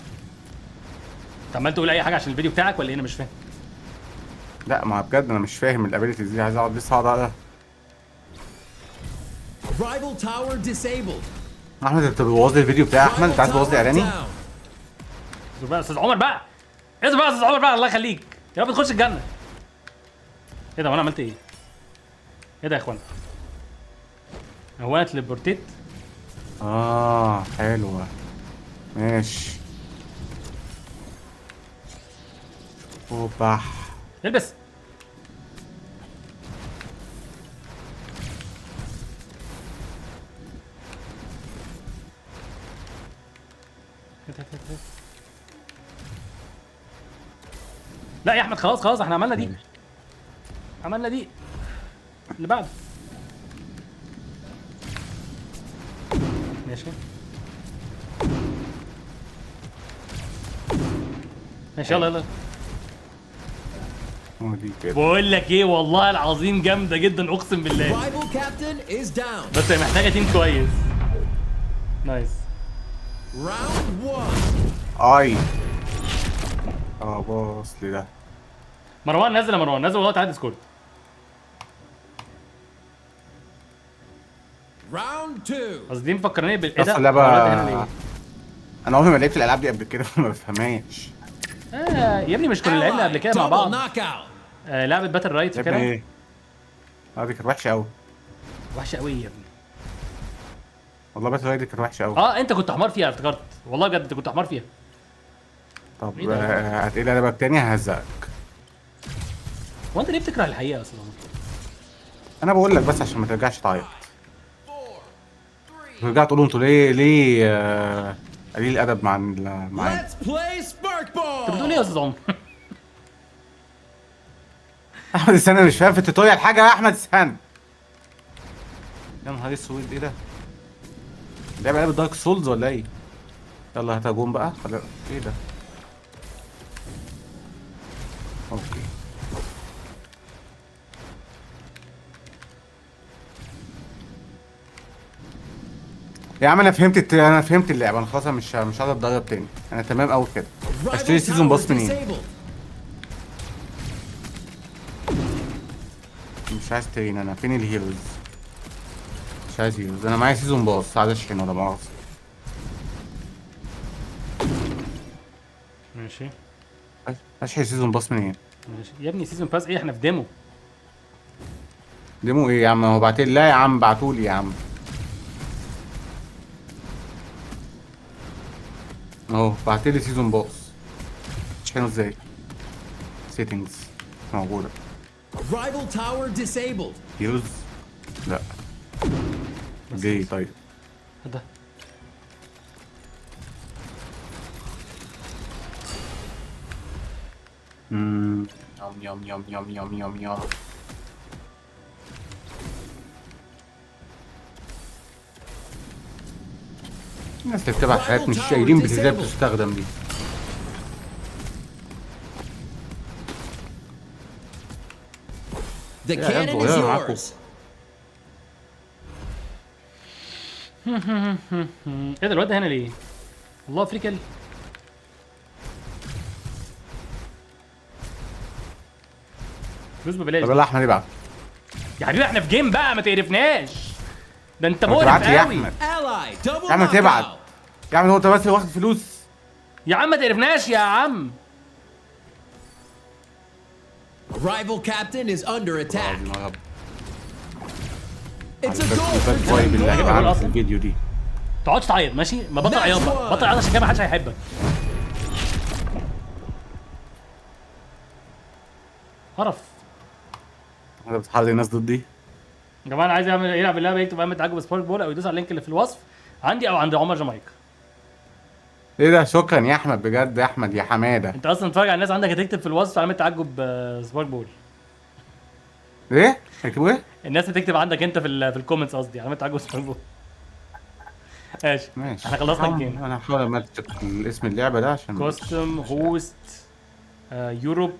انت عمال تقول اي حاجه عشان الفيديو بتاعك ولا ايه؟ انا مش فاهم.
لا ما بجد انا مش فاهم الابيلتيز دي، عايز اقعد لسه اقعد.
Rival tower disabled.
احمد انت بتبوظ لي الفيديو بتاعي. احمد انت عايز تبوظ لي اعلاني؟
اصبر بقى يا استاذ عمر بقى. اصبر بقى يا استاذ عمر بقى، الله يخليك. يا رب تخش الجنه. ايه ده، وانا عملت ايه؟ ايه ده يا اخوان؟ هو انا تليبورتيت؟
حلوة. ماشي. اوبح.
البس. لا يا احمد، خلاص خلاص، احنا عملنا دي. عملنا دي. اللي بعده. ماشي ماشي، يلا يلا.
دي كده.
بقول لك ايه، والله العظيم جامده جدا، اقسم بالله.
Rival captain is down.
بس هي محتاجه تيم كويس. نايس.
Round 1.
اي باص لي ده.
مروان نزل، يا مروان نزل والله، تعالى ديسكورد.
Round 2.
قصدي مفكرني بالايه
بس
ده.
اللعبة
هنا ليه؟
انا عمري ما لعبت الالعاب دي قبل كده ما بفهمهاش.
يا ابني مش كنا لعبنا قبل كده مع
Double
بعض
knockout.
لعبه باتل رايت
يا ابني
فاكرها؟
ايه؟ دي كانت وحشة قوي.
وحشه قوي يا ابني.
والله بس دي كانت وحشة قوي.
انت كنت حمار فيها، افتكرت والله بجد انت كنت حمار فيها.
طب
إيه ده؟
هتقلي على بقى تاني ههزقك.
هو انت ليه بتكره الحقيقه اصلا؟
انا بقول لك بس عشان ما ترجعش تعيط. ترجع تقولوا انتوا ليه قليل الادب معايا.
Let's play Sparkball.
انت بتقول ايه يا استاذ عمر؟
احمد استنى، مش فاهم في التوتوريال حاجه يا احمد، استنى. يا نهار اسود، ايه ده؟ لعبه لعبه دارك سولز ولا ايه؟ يلا هات هجوم بقى. ايه ده؟ اوكي. يا عم انا فهمت اللعبه، انا خلاص، أنا مش عايز اتدرب تاني، انا تمام قوي كده. اشتري
Rival
سيزون
tower
باس منين؟
disabled.
مش عايز ترين، انا فين الهيروز؟ مش عايز هيروز، انا معايا سيزون باس عايز اشحن ولا مؤاخذة.
ماشي
اشحن سيزون باس منين؟
ماشي يا ابني، سيزون باس ايه؟ احنا في ديمو.
ديمو ايه يا عم؟ هو بعتلي، لا يا عم بعتولي يا عم اهو، بعتلي سيزون باس. اشحنه ازاي؟ سيتنجز موجودة.
Rival tower disabled.
هيروز لا. ليه طيب؟
ده
يم يم يم يم يم يم يم. الناس اللي بتبعت حاجات مش شايلين ازاي بتستخدم دي.
The
Yeah,
cannon
boy,
is
yeah,
yours.
ايه ده الواد ده هنا ليه؟ الله افريكا. فلوس ببلاش.
طب يلا احمد ابعت.
يا حبيبي احنا في جيم بقى، ما تقرفناش. ده انت
طب
مقرف
ابعت لي يا
قوي.
احمد.
Ally double
يا عم تبعت.
knockout.
يا عم هو انت بس واخد فلوس؟
يا عم ما تقرفناش يا عم.
Rival captain is under attack.
يا رب.
It's a goal for
بس واي
Team
بالله
Blue.
عامل في الفيديو دي.
ما تقعدش تعيط ماشي؟ ما بطل عياط بقى، بطل عياط عشان كده ما حدش هيحبك. قرف.
انت بتحرض الناس ضدي؟
يا جماعه انا عايز يلعب اللعبه، يكتب علامه تعجب سبارك بول او يدوس على اللينك اللي في الوصف عندي او عند عمر جامايكا.
ايه ده؟ شكرا يا احمد بجد، يا احمد يا حماده.
انت اصلا اتفرج على الناس عندك هتكتب في الوصف علامه تعجب سبارك بول.
ايه؟ هيكتبوا ايه؟
الناس هتكتب عندك انت في الكومنتس قصدي علامه تعجب سبارك بول. ماشي
ماشي
احنا خلصنا الجيم.
انا هحاول امسك اسم اللعبه ده عشان
كاستم هوست يوروب.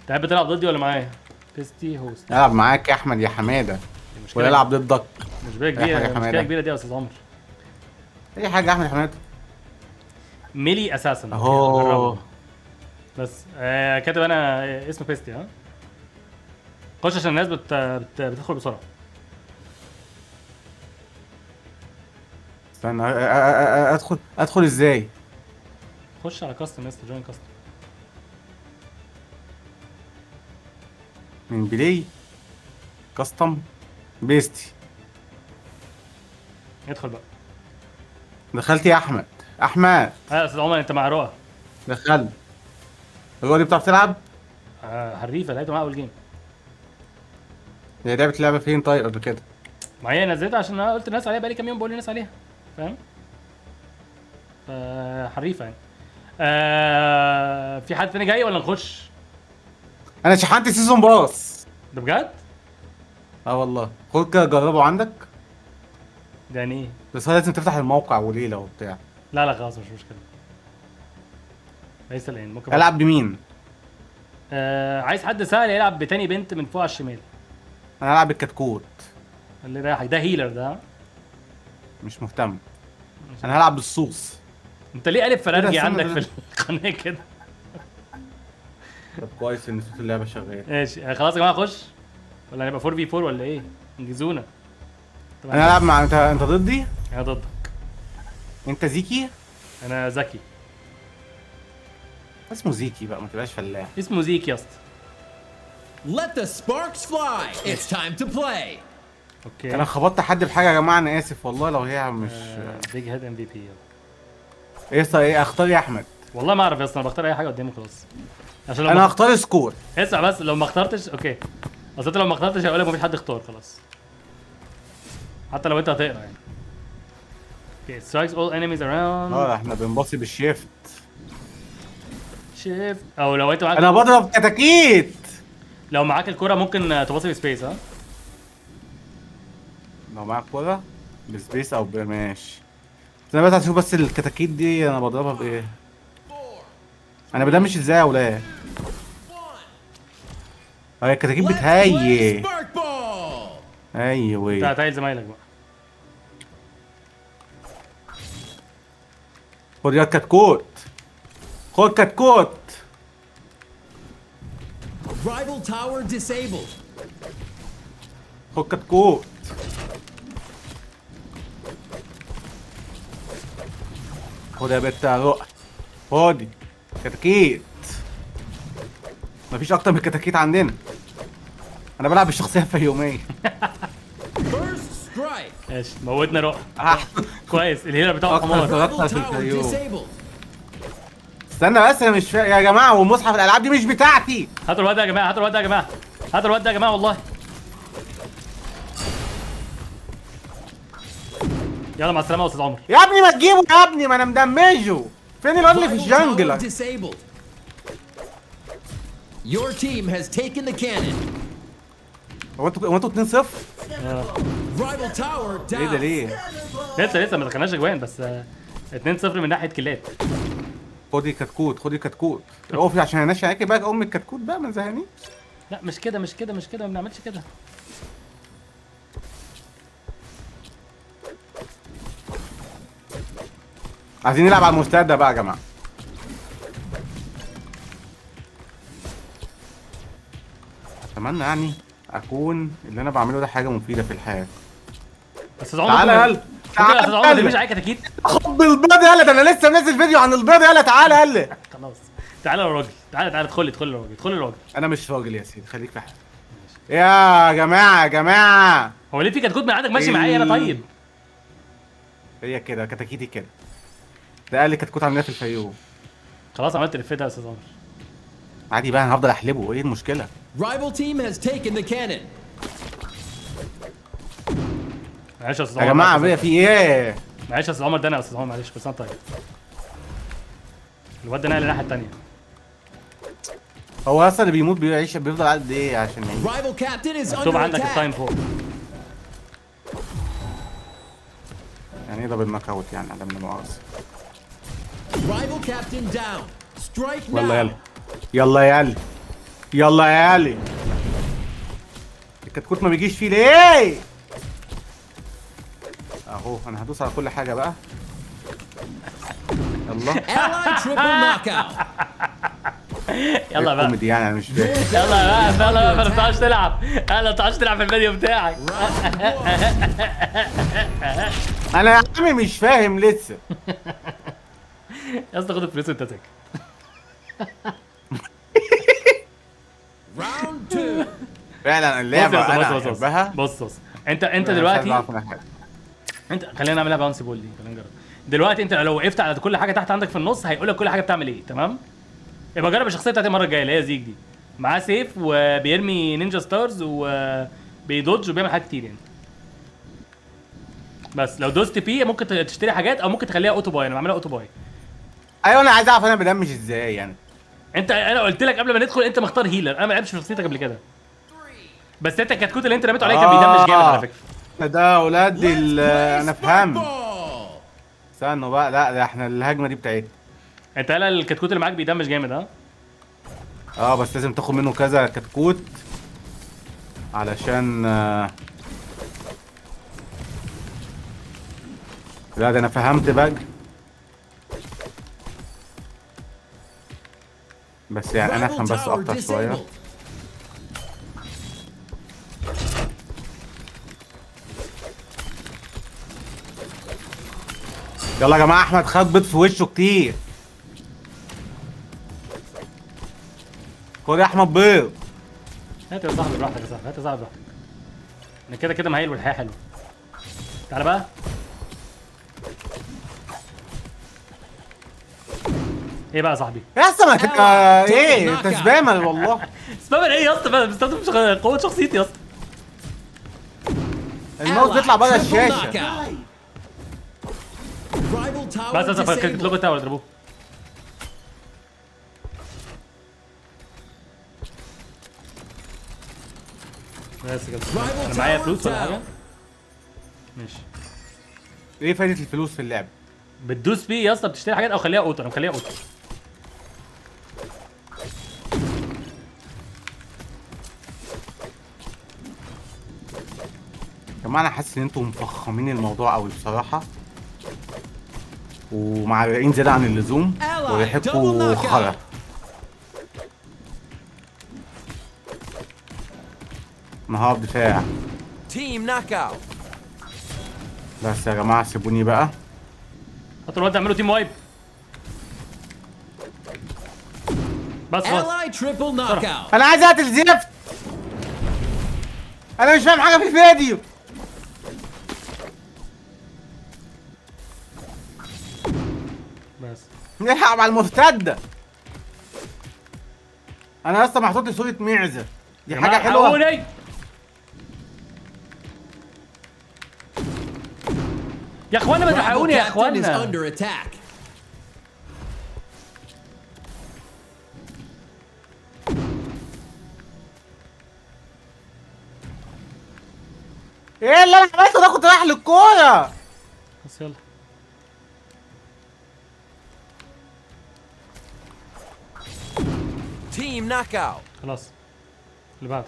تحب تلعب ضدي ولا معايا؟ بيستي هوست.
العب معاك يا احمد يا حماده
مشكلة
ويلعب ضدك.
مشكلة
يا أحمد
كبيرة،
يا
مشكلة
حمادة.
كبيرة دي يا استاذ عمر.
اي حاجه يا احمد يا حماده.
ميلي اساسا
اهو.
بس كاتب انا اسم بيستي. ها خش عشان الناس بتدخل بسرعة.
استنى ادخل ازاي؟
خش على كاستم يا اسطى، جوين كاستم.
من بلاي كاستم بيستي.
ادخل بقى.
دخلت يا احمد. احمد
يا استاذ عمر انت مع رؤى.
دخلت. الواد دي بتعرف تلعب؟
حريفة لعبت معاها اول جيم.
هي لعبت لعبه فين طيب قبل كده؟
ما هي نزلتها عشان انا قلت للناس عليها بقالي كام يوم بقول للناس عليها، فاهم؟ حريفة يعني. في حد تاني جاي ولا نخش؟
انا شحنت سيزون باس.
ده بجد؟
اه والله، خد كده جربه عندك.
ده يعني ايه؟
بس هو لازم تفتح الموقع وليله وبتاع.
لا خلاص مش مشكلة. ليس الان ممكن
العب بمين؟
عايز حد سهل يلعب بتاني بنت من فوق على الشمال.
انا هلعب بالكتكوت.
اللي رايح ده هيلر ده.
مش مهتم. انا هلعب بالصوص.
انت ليه قالب فرارجي
استنى
عندك
ده.
في القناه كده؟
طب كويس ان صوت اللعبه شغال.
ماشي خلاص يا جماعه خش. ولا هنبقى 4 في 4 ولا ايه؟ انجزونا. طب
انا هلعب مع انت ضدي؟
انا ضدك.
انت زيكي؟
انا ذكي.
اسمه زيكي بقى، ما تبقاش فلاح.
اسمه زيك يا اسطى.
Let the sparks fly. It's time to play.
اوكي.
انا خبطت حد بحاجه يا جماعه، انا اسف والله لو هي مش
بيج هيد ام في بي.
ايه اختار يا احمد؟
والله ما اعرف يا اسطى، انا بختار اي حاجه قدامي خلاص. عشان لو
انا هختار سكور.
اسمع بس، لو ما اخترتش اوكي. اصل انت لو ما اخترتش هيقول لك مفيش حد اختار خلاص. حتى لو انت هتقرا يعني. اوكي strikes all enemies around.
احنا بنباصي بالشيفت.
شيفت او لو انت معاك
انا بضرب كتاكيت.
لو معاك الكرة ممكن تباصي بسبيس. ها
لو معاك كوره بسبيس او ماشي. انا بس هشوف بس الكتاكيت دي انا بضربها بايه. انا بدمش ازاي يا ولاد؟ هي الكتاكيت
Let's play
بتهيي.
spark ball.
ايوه.
تعال زمايلك بقى.
خد يا كتكوت، خد كتكوت.
Rival tower disabled.
خد كتكوت. خد يا بت رؤى، خدي كتاكيت. مفيش اكتر من الكتاكيت عندنا. انا بلعب بالشخصيه الفيوميه.
First strike.
ماشي موتنا رؤى. كويس الهيلر بتاعه
أكتر
حمار.
من-
Rival
في
tower
الفيوم.
disabled.
استنى بس انا مش يا جماعه، ومصحف الالعاب دي مش بتاعتي.
هاتوا الواد ده يا جماعه، هاتوا الواد ده يا جماعه، هاتوا الواد ده يا جماعه والله. يلا مع السلامه يا استاذ عمر.
يا ابني ما تجيبه يا ابني، ما انا مدمجه. فين الواد اللي في
Rival tower
الجنجل؟
disabled. Your team has taken the cannon.
هو انتوا 2-0؟
Rival tower
ليه ده
down.
ليه؟
لسه ما دخلناش اجوان بس 2-0 من ناحيه كلات.
خدي كتكوت، خدي كتكوت. اقفي عشان اناش عليكي بقى ام الكتكوت بقى، ما تزهقنيش.
لا مش كده مش كده مش كده، ما بنعملش كده.
عايزين نلعب على المستعد بقى يا جماعه. اتمنى يعني اكون اللي انا بعمله ده حاجه مفيده في الحياه.
استاذ عمر
تعالى
ممكن-
يلا،
ممكن يا استاذ عمر
تعالى
ترميش عليك كتاكيت.
خد البيض يلا، ده انا لسه منزل فيديو عن البيض. يلا تعالى يلا.
خلاص تعالى يا راجل، تعالى ادخل يا راجل، ادخل يا راجل.
انا مش راجل يا سيدي، خليك في حالك. يا جماعه يا جماعه،
هو ليه في كتكوت من عندك ماشي معايا انا طيب؟
هي كده كتاكيتي كده. ده قال لي كتكوت عندنا في الفيوم.
خلاص عملت الافيه يا استاذ عمر.
عادي بقى، انا هفضل احلبه، ايه المشكله؟
Rival team has taken the cannon.
معلش يا استاذ
يا
عمر.
جماعه بقى في ايه؟
معلش يا استاذ عمر، ده انا يا استاذ عمر معلش، بس انا طيب. الواد ده نقل الناحيه الثانيه.
هو اصلا اللي بيموت بيعيش بيفضل قد ايه عشان يعيش؟
Rival captain is
مكتوب
under
عندك التايم
attack.
فوق.
يعني ايه دبل نوك اوت يعني، على من مؤاخذه.
Rival captain down. Strike
والله
now.
يلا يلا يلا يلا يا علي. الكتكوت ما بيجيش فيه ليه؟ اهو انا هدوس على كل حاجه بقى. يلا.
Ally triple knockout.
يلا بقى
كوميدي يعني، انا مش فاهم.
يلا بقى ما بتعرفش تلعب، ما بتعرفش تلعب في الفيديو بتاعك.
انا يا عمي مش فاهم لسه.
يا اسطى خد الفلوس وانت ساكت.
Round two.
فعلا
بص يا
اللعبه
اسطى،
انا
بص
بحبها.
بص انت
أنا مش عايز
دلوقتي،
أعرف منها حاجة.
انت خلينا نعملها باونسي بول دي، خلينا نجرب. دلوقتي انت لو وقفت على كل حاجه تحت عندك في النص هيقول لك كل حاجه بتعمل ايه، تمام؟ يبقى جرب الشخصيه بتاعتي المره الجايه اللي هي زيك دي. معاه سيف وبيرمي نينجا ستارز وبيدوج وبيعمل حاجات كتير يعني. بس لو دوست بي ممكن تشتري حاجات او ممكن تخليها اوتو باي. انا بعملها اوتو باي.
ايوه انا عايز اعرف انا بدمج ازاي يعني.
انا قلت لك قبل ما ندخل انت مختار هيلر، انا ما لعبتش في شخصيتك قبل كده. بس انت الكتكوت اللي انت رميته عليه كان بيدمج جامد على فكره.
ده اولاد انا
Spike
فهمت.
ball.
استنوا بقى، لا ده احنا الهجمه دي بتاعتنا.
انت قال الكتكوت اللي معاك بيدمج جامد ها؟
بس لازم تاخد منه كذا كتكوت علشان لا ده انا فهمت بقى. بس يعني انا افهم
Rival
بس
tower
اكتر شويه.
disabled.
يلا يا جماعه، احمد خد بيض في وشه كتير. خد يا احمد بيض.
هات يا صاحبي براحتك يا صاحبي، هات يا صاحبي براحتك. انا كده كده مهيل والحياه حلوه. تعالى بقى. ايه بقى يا صاحبي؟
يا اسطى ما تبقى ايه
Knockout.
انت سبامه والله.
سبامر ايه يا اسطى؟ بستخدم قوه شخصيتي يا اسطى.
الماوس بيطلع بره
Triple
الشاشه.
knockout. Rival tower
بس يا اسطى كنت لوجو
disabled.
تاور اضربوه. بس كده. انا معايا فلوس ولا حاجه؟ ماشي.
ايه فايده الفلوس في اللعب؟
بتدوس بيه يا اسطى بتشتري حاجات او خليها اوتو. انا مخليها اوتو.
يا جماعه انا حاسس ان انتم مفخمين الموضوع قوي بصراحه. ومعرقين زياده عن اللزوم وريحتكوا خرا. نهار دفاع.
Team knockout.
بس يا جماعه سيبوني بقى.
هاتوا الواد تعملوا تيم وايب. بس خلاص.
Ally triple knockout.
انا عايز اقتل زفت. انا مش فاهم حاجه في الفيديو.
بس
نلحق على المرتده. انا لسه محطوط لي صوره معزه. دي
يا
حاجه
جماعة
حلوه.
حقوني. يا اخوانا ما تلحقوني يا
Captain is
اخوانا.
under attack.
ايه اللي انا عملته ده؟ كنت رايح للكوره.
بس يلا.
Team knockout.
خلاص اللي بعده.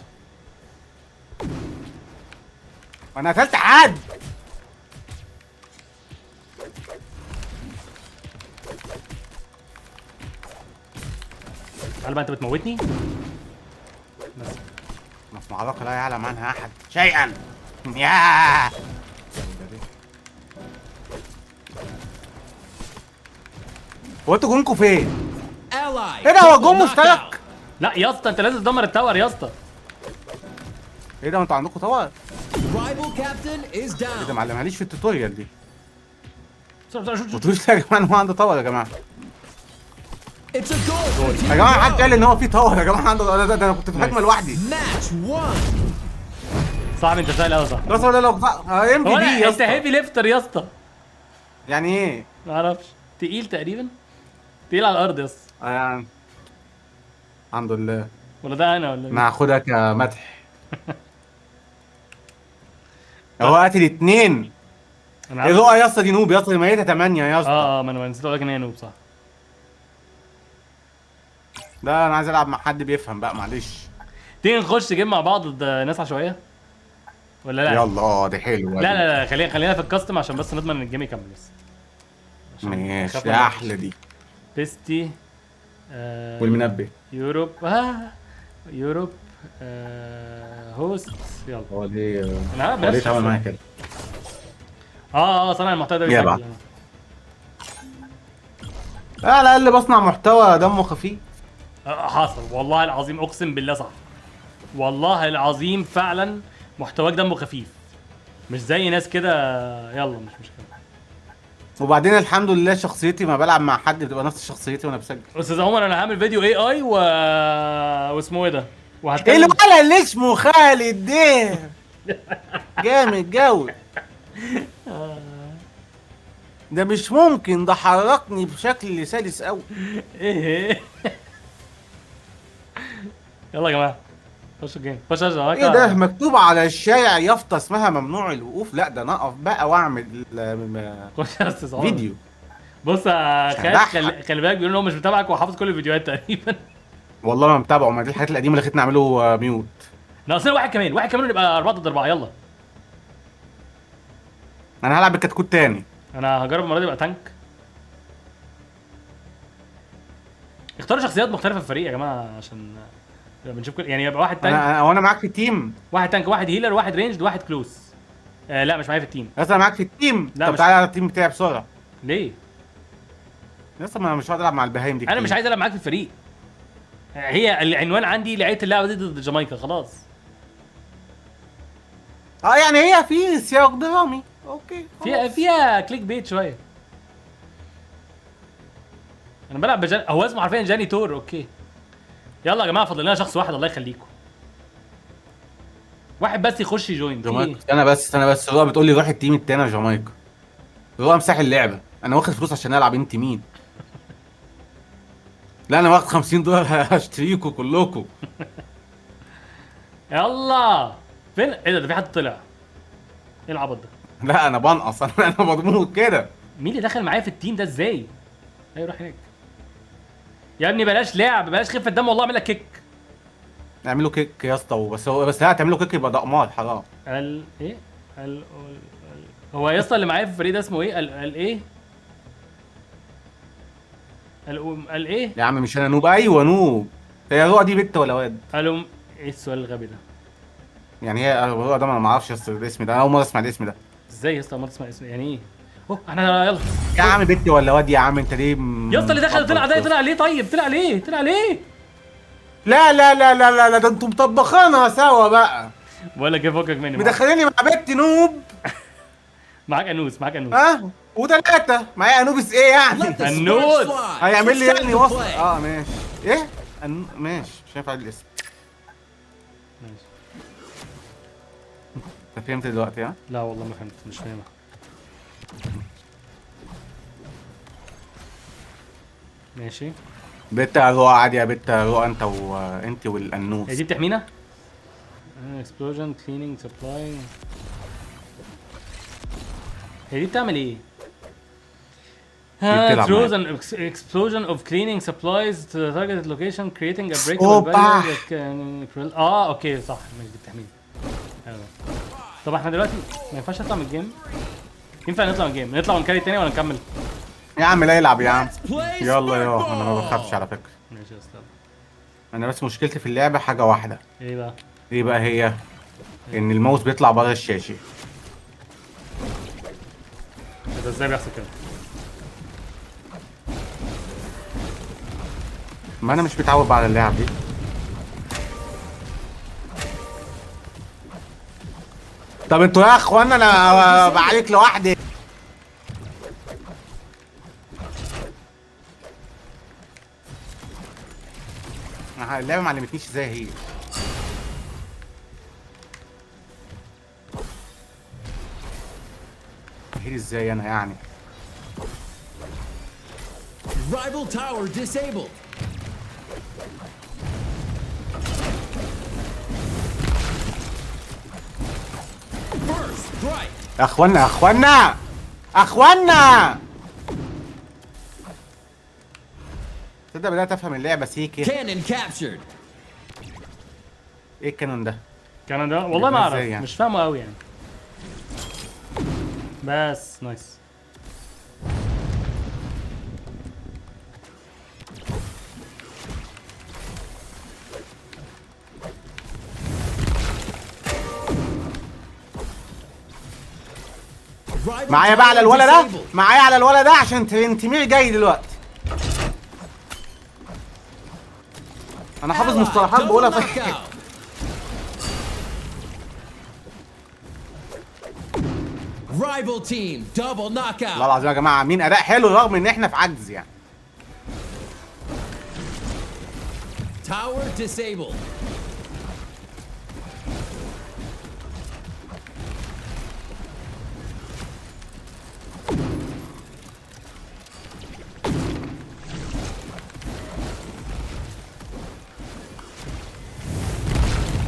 انا قتلت حد.
هل بقى انت بتموتني؟ بس
ما في معركه لا يعلم عنها احد شيئا. ياه. هو انتوا جونكوا فين؟
Ally.
ايه ده؟ هو
triple
جون
knockout.
مشترك؟
لا يا اسطى انت لازم تدمر التاور يا اسطى.
ايه ده انتوا عندكم طور؟
Rival captain is
ايه ده
down.
معلمهاليش في التوتوريال دي.
بسرعة بسرعة شوف
ما تقولوش يا جماعه ان هو عنده طور يا جماعه.
It's a goal. for Team
يا جماعه حد
Pro.
قال ان هو في طور يا جماعه عنده ده انا كنت في الهجمه لوحدي.
Match one.
صاحبي انت سهل قوي صح.
بس ولا لو ام
هو
في دي يا
انت
اسطى.
هيفي ليفتر يا اسطى.
يعني ايه؟
ما اعرفش تقيل تقريبا. تقيل على الارض يا اسطى.
يعني الحمد لله.
ولا ده انا ولا
انا هاخدها كمدح. هو قاتل اتنين.
انا
ايه
عارف.
رؤى يا اسطى؟ دي نوب يا اسطى، دي ميتة 8 يا اسطى.
اه ما انا نسيت اقول لك ان هي نوب صح.
ده انا عايز العب مع حد بيفهم بقى معلش.
تيجي نخش جيم مع بعض ضد ناس عشوائيه ولا لا؟
يلا دي حلوه.
لا لا لا خلينا في الكاستم عشان بس نضمن ان الجيم يكمل بس.
ماشي
خاف
يا
من
احلى دي.
بيستي
والمنبه.
يوروب يوروب هوست يلا.
هو ليه
انا
هو ليه
بلاش.
اتعمل معايا كده؟
صنع المحتوى ده
يا
بيسجل.
بقى. على الاقل بصنع محتوى دمه خفيف.
حصل والله العظيم اقسم بالله صح. والله العظيم فعلا محتواك دمه خفيف. مش زي ناس كده. يلا مش مشكله.
وبعدين الحمد لله شخصيتي ما بلعب مع حد بتبقى نفس شخصيتي وانا بسجل.
استاذ عمر انا هعمل فيديو اي واسمه ايه ده؟
ايه
وهتكلم.
الولد اللي اسمه خالد ده؟ جامد جوي. ده مش ممكن، ده حركني بشكل سلس قوي.
ايه يلا يا جماعه خش الجيم خش
ايه ده؟ مكتوب على الشارع يافطه اسمها ممنوع الوقوف. لا ده انا اقف بقى واعمل
خش يا استاذ عمر.
فيديو.
بص يا خالد
شبح.
خلي بالك بيقولوا ان هو مش متابعك وحافظ كل الفيديوهات تقريبا.
والله ما متابعه، ما دي الحاجات القديمه اللي خلتني اعمله ميوت.
ناقصنا واحد كمان ونبقى 4 ضد 4 يلا.
انا هلعب بالكتكوت تاني.
انا هجرب المره دي ابقى تانك. اختاروا شخصيات مختلفه في الفريق يا جماعه عشان بنشوف يعني يبقى واحد تانك
وانا معاك في التيم.
واحد تانك واحد هيلر واحد رينجد واحد كلوز. لا مش معايا في التيم.
يا اسطى انا معاك في التيم.
لا،
طب
مش-
تعالى على التيم بتاعي بسرعه.
ليه؟
يا اسطى ما انا مش هقدر العب مع البهايم دي
انا
كتير.
مش عايز العب معاك في الفريق. هي العنوان عندي لعيبه اللعبه دي ضد جامايكا خلاص.
يعني هي في سياق درامي. اوكي
فيها كليك بيت شويه. انا بلعب هو اسمه حرفيا جاني تور. اوكي يلا يا جماعه فاضل لنا شخص واحد الله يخليكم. واحد بس يخش يجوين.
جامايكا. استنى بس رؤى بتقول لي روح التيم التاني يا جامايكا. رؤى مسح اللعبه. انا واخد فلوس عشان العب. انت مين؟ لا انا واخد $50 هشتريكوا كلكم.
يلا فين؟ ايه ده في حد طلع. ايه العبط ده؟
لا انا بنقص. انا مضمون كده.
مين اللي دخل معايا في التيم ده ازاي؟ ايوه روح هناك. يا ابني بلاش لعب بلاش خفه دم والله اعمل لك كيك.
اعملوا كيك يا اسطى. بس لا تعملوا كيك يبقى ده قمار حرام.
ايه؟ هو يا اسطى اللي معايا في الفريق ده اسمه ايه؟ ايه؟ قال ايه؟
يا عم مش انا نوب، ايوه نوب. هي الرؤى دي بنت ولا واد؟
قالوا ايه السؤال الغبي ده؟
يعني هي الرؤى ده، ما انا ما اعرفش اصل الاسم ده، انا اول مره اسمع الاسم ده.
ازاي يا اسطى ما تسمع اسمي يعني ايه؟ اوه احنا يلا
يا عم بنت ولا واد يا عم، انت ليه
يا اسطى اللي دخل طلع ده، طلع ليه طيب؟ طلع ليه؟
لا لا لا لا لا لا، ده انتوا مطبخينها سوا بقى.
بقول لك ايه، فكك مني.
مدخليني مع بنت نوب.
معاك انوس.
ها وثلاثة معايا انوبس ايه يعني؟
Let the
النود.
sparks fly.
هيعمل لي
It's time
يعني
to
وصل.
play.
ماشي. ايه؟ ماشي مش هينفع الاسم.
ماشي.
انت فهمت دلوقتي ها؟
لا والله ما فهمت، مش فاهمها. ماشي.
بنت رؤى عادي يا بنت رؤى، انت والانوس.
هي دي بتحمينا؟ اكسبلوجن كليننج سبلاي. هي دي بتعمل ايه؟
بتلعب
throws
معاك.
an explosion of cleaning supplies to the targeted location creating a breakable
أوبا.
barrier that can اوكي صح، مش دي بتحمينا. أيوة. طب احنا دلوقتي ما ينفعش نطلع من الجيم؟ ينفع نطلع من الجيم، نطلع ونكاري تاني ولا نكمل؟
يا عم لا يلعب يا عم.
Let's play
يلا يا
Spark
انا ما
Ball.
بخافش على فكرة.
ماشي يا استاذ.
انا بس مشكلتي في اللعبة حاجة واحدة.
ايه بقى؟
ايه بقى هي؟ ان الماوس بيطلع بره الشاشة.
ده ازاي بيحصل كده؟
ما انا مش متعود بقى على اللعب دي. طب انتوا يا اخوانا انا بعالك لوحدي. اللعبة ما علمتنيش ازاي هي. هي ازاي انا يعني؟
Rival tower disabled. First strike.
يا اخوانا تصدق بدأت افهم اللعبة سيكي.
Cannon captured.
ايه الكانون ده؟
كان ده والله ما
جبناه
اعرف،
ازاي يعني؟
مش فاهمه قوي يعني. بس نايس.
Rival
معايا بقى على
tower
الولا ده،
disabled.
معايا على الولا ده عشان تنتمير جاي دلوقتي. انا حافظ
Ally
مصطلحات
double
بقولها في
knockout. Rival team double
والله
knockout.
العظيم يا جماعه عاملين اداء حلو رغم ان احنا في عجز يعني.
Tower disabled.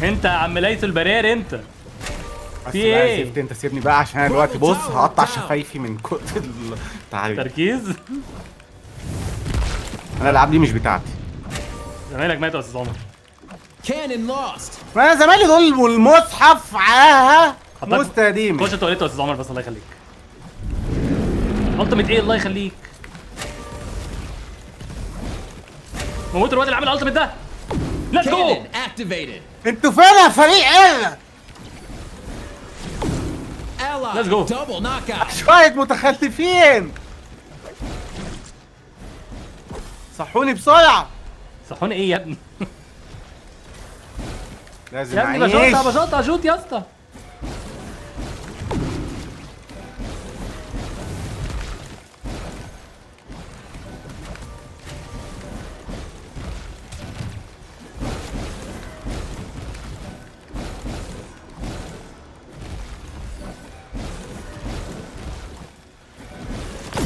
انت يا عم ليث البرير انت.
بس
في
بقى
ايه؟
يا زفت انت سيبني بقى عشان انا دلوقتي بص
Tower
هقطع
down.
شفايفي من كتر التعريض.
تركيز.
انا الالعاب دي مش بتاعتي.
زمايلك ماتوا يا استاذ عمر.
Cannon lost.
ما انا زمايلي دول والمصحف عاها
حطك-
مستديم.
خش التواليت يا استاذ عمر بس الله يخليك. التيمت ايه الله يخليك؟ موت الواد اللي عامل التيمت ده. ليتس جو.
Cannon activated.
انتوا فين يا فريق ايه؟
Ally
Let's go.
double knockout.
شوية متخلفين. صحوني بسرعة.
صحوني ايه يا ابني؟
لازم
يا ابني
اعيش.
بشوطها شوت يا اسطى.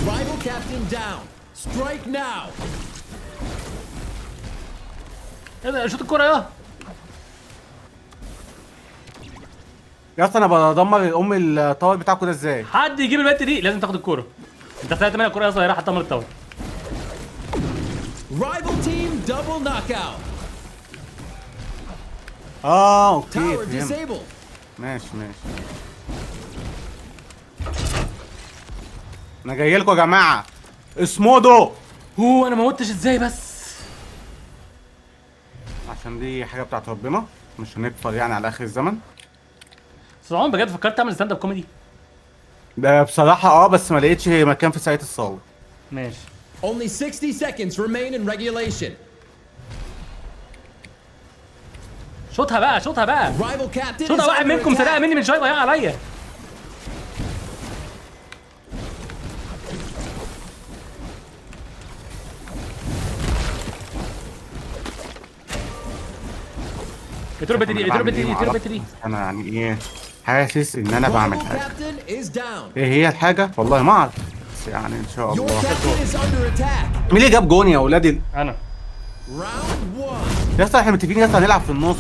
Rival captain down. Strike now.
ايه ده شوت الكوره يا.
يا اسطى انا بدمر ام الطاور بتاعكم ده ازاي؟
حد يجيب البنت دي لازم تاخد الكوره. انت طلعت منها الكوره يا اسطى، هي راحت تمر التاور.
Rival team double knockout.
اوكي
Tower
فهمت.
disabled.
ماشي انا جاي لكم يا جماعه. اسمودو
هو انا ما متش ازاي بس؟
عشان دي حاجه بتاعت ربنا، مش هنكفر يعني على اخر الزمن.
استاذ عمر بجد فكرت تعمل ستاند اب كوميدي؟
ده بصراحه بس ما لقيتش مكان في ساعه الصور.
ماشي.
Only 60 seconds remain in regulation.
شوطها بقى شوطها بقى.
Rival captain is
شوطها، واحد
under
منكم سرقها
attack.
مني من شويه ضيعها عليا. يتربى دي يتربى دي يتربى دي.
انا يعني ايه، حاسس ان انا بعمل
Rival
حاجه.
captain is down.
ايه هي الحاجه؟ والله ما اعرف، بس يعني ان شاء
Your
الله.
captain is under attack.
مين اللي جاب جون يا اولادي؟
انا
Round 1.
يا اسطى احنا متفقين يا اسطى هنلعب في النص.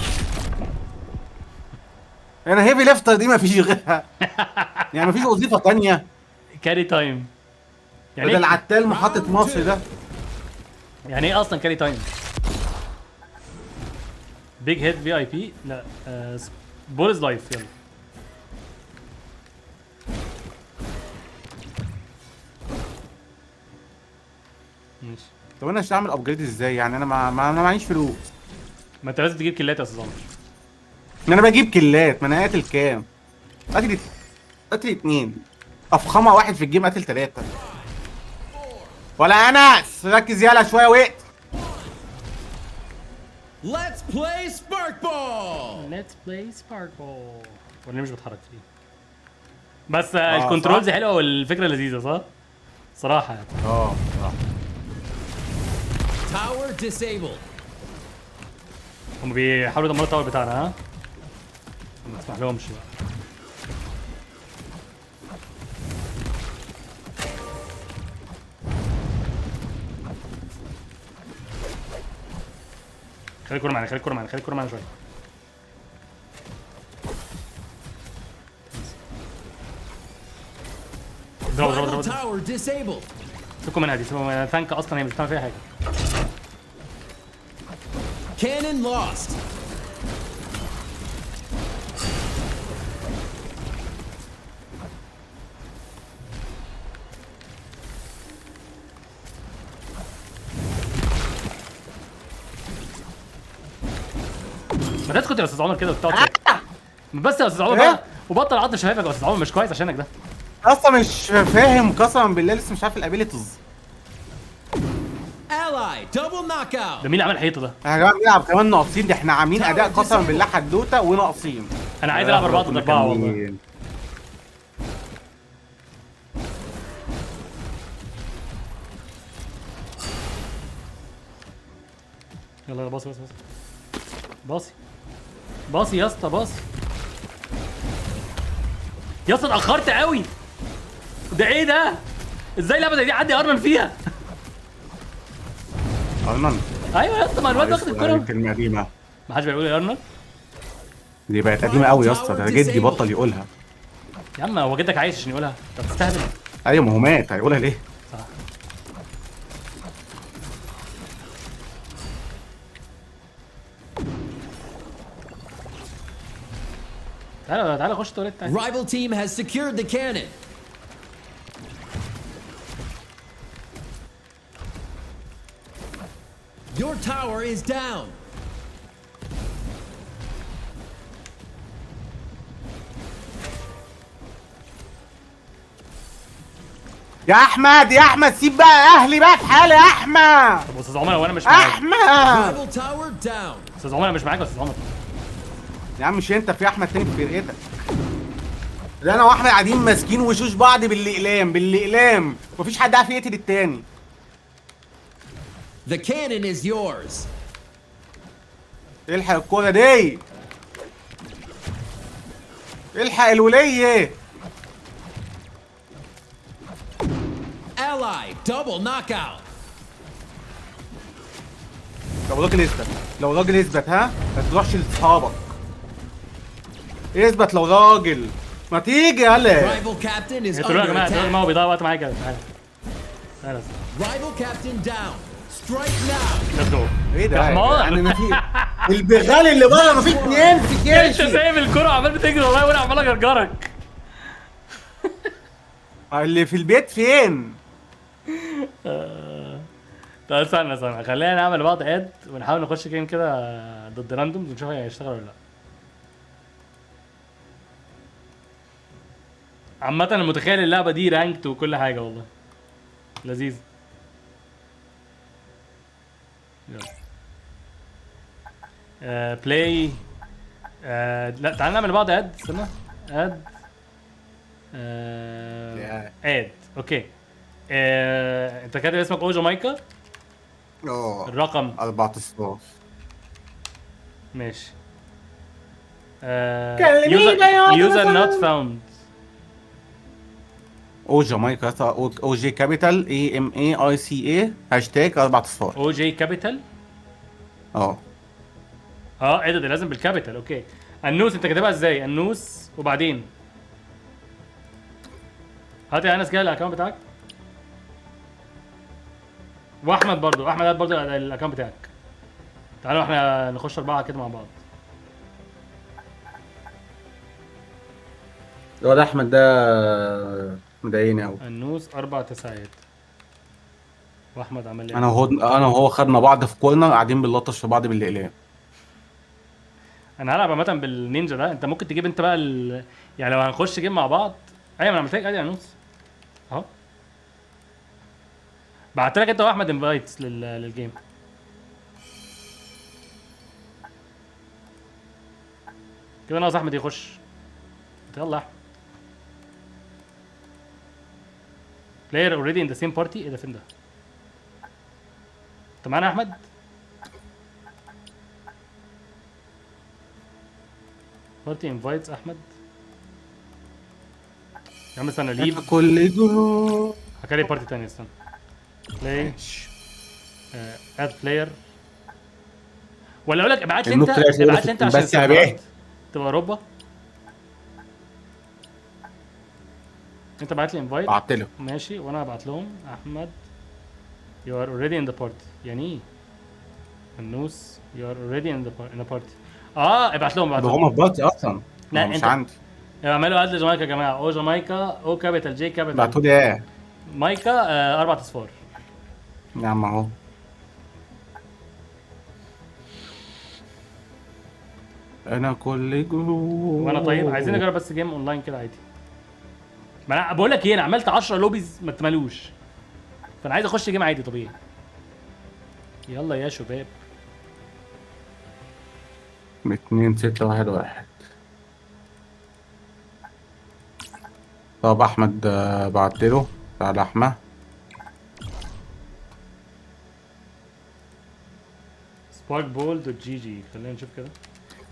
انا هيفي ليفتر دي ما فيش غيرها. يعني ما فيش وظيفه ثانيه.
كاري تايم. يعني
ده
ايه؟
العتال محطه مصر ده.
يعني ايه اصلا كاري تايم؟ بيج هيد في اي بي. لا بولز لايف. يلا ماشي.
طب انا هعمل ابجريد ازاي يعني؟ انا انا معيش فلوس.
ما انت لازم تجيب كيلات يا استاذ عمر.
ما انا بجيب كلات، ما انا قاتل كام؟ قاتل 2. افخمه واحد في الجيم قاتل 3. ولا انس ركز يلا شويه وقت.
Let's play Spark Ball.
ليتس بلاي سباركل. وانا مش بتحرك فيه بس الكنترولز
صح؟
حلوه والفكره لذيذه صح؟ صراحه يعني.
صح.
Tower disabled.
هم بيحاولوا يدمروا التاور بتاعنا ها؟ ما تسمح لهمش بقى. خلي الكورة معانا خلي الكورة معانا خلي الكورة معانا شوية. اضربوا
Rival
اضربوا اضربوا.
tower disabled.
سيبكم منها دي سيبكم منها. تانك اصلا هي مش بتعمل فيها حاجة.
Cannon lost.
ما تسكت يا استاذ عمر كده وتقعد بس يا استاذ عمر
إيه؟
بقى وبطل عض شفايفك يا استاذ عمر مش كويس عشانك ده.
اصلا مش فاهم قسما بالله، لسه مش عارف الابيليتيز.
Ally double knockout.
ده مين اللي عمل الحيطة ده؟
يا جماعه بنلعب كمان ناقصين، ده احنا عاملين اداء قسما بالله حدوته وناقصين.
انا عايز العب 4 ضد 4 والله. يلا يلا باصي باصي باصي باصي يا اسطى باصي يا اسطى اتاخرت قوي. ده ايه ده؟ ازاي لعبه زي دي عدي ارنن فيها؟
ارنن
ايوه يا اسطى ما الواد واخد الكوره.
كلمه قديمه،
ما حدش بيقول يا ارنن.
دي بقت قديمه قوي يا اسطى، ده جدي بطل يقولها.
يا عم هو جدك عايش عشان يقولها؟ انت بتستهبل.
ايوه ما هو مات، هيقولها ليه؟
صح. تعالى تعالى خش التواليت تعالى.
Rival team has secured the cannon. Your tower is down.
يا احمد يا احمد سيب بقى اهلي بقى في حالي يا احمد.
طب استاذ عمر وانا مش معاك.
احمد
Rival tower down.
استاذ عمر انا مش معاك يا استاذ عمر.
يا عم مش انت، في احمد تاني في فرقتك. ده انا واحمد قاعدين ماسكين وشوش بعض بالاقلام مفيش حد عارف يقتل التاني.
The cannon is yours.
الحق الكوره دي، الحق الوليه.
Ally double knockout.
لو راجل اثبت، لو راجل اثبت ها، ما تروحش لاصحابك. اثبت لو راجل، ما تيجي يلا.
Rival captain is
انتوا يا
under
جماعه ما
attack.
هو بيضيع وقت معايا كده. تعالى تعالى
Rival captain down. Strike now.
ليتس جو.
ايه ده؟
يا حمار.
يعني ما في البغال اللي بره ما فيش اتنين في
انت
كيرشي.
سايب الكرة وعمال بتجري والله وانا عمال اجرجرك.
اللي في البيت فين؟
طب استنى خلينا نعمل بعض اد ونحاول نخش جيم كده ضد راندومز ونشوف هيشتغل ولا لا. عامة انا متخيل اللعبة دي رانكت وكل حاجة والله. لذيذ. يلا. بلاي. لا تعال نعمل بعض اد. استنى. اد. اد. اوكي. انت كاتب اسمك او جامايكا. الرقم
14.
ماشي.
كلميني يا
user
مثلاً.
not found.
او جامايكا او جي كابيتال AMAICA هاشتاج 14.
او جي كابيتال.
اه
ايه ده لازم بالكابيتال. اوكي. النوس انت كاتبها ازاي؟ النوس وبعدين هات يا انس كده الاكونت بتاعك. واحمد برضو. احمد هات برضو الاكونت بتاعك. تعالوا احنا نخش 4 كده مع بعض.
الواد احمد ده مضايقني قوي.
النوس 4 9. واحمد عمل لي
انا وهو خدنا بعض في كورنر قاعدين بنلطش في بعض بالاقلام.
انا هلعب عامه بالنينجا ده. انت ممكن تجيب انت بقى يعني لو هنخش جيم مع بعض. ايوه انا عملت لك ادي يا نوس اهو. بعت لك انت واحمد انفايتس للجيم. كده ناقص احمد يخش. يلا يا احمد. player already in the same party. ايه ده فين ده؟ انت معانا يا احمد؟ party invites احمد. يا عم استنى ليف.
كل دول
هكاري بارتي تاني. استنى. play add player. ولا اقول لك ابعت لي انت. ابعت لي انت عشان
بس يا بيه
السيرفرات تبقى اوروبا. انت بعت لي انفايت.
بعت له.
ماشي وانا هبعت لهم. احمد you are already in the party. يعني ايه؟ النوس you are already in the party. ابعت لهم.
ده هما في بارتي اصلا.
لا،
هو مش
انت-
عندي.
اعملوا اد لجامايكا يا جماعه. او جامايكا او كابيتال جي كابيتال
بعتوا لي ايه
مايكا 4 اصفار.
يا عم اهو. انا كل جروح.
وانا طيب عايزين نجرب بس جيم اونلاين كده عادي. ما انا بقول لك ايه، انا عملت 10 لوبيز ما تملوش. فانا عايز اخش جيم عادي طبيعي. يلا يا شباب.
2 6 1 1. طب احمد بعت له. تعالى احمد.
سبارك بول دوت جي جي. خلينا نشوف كده.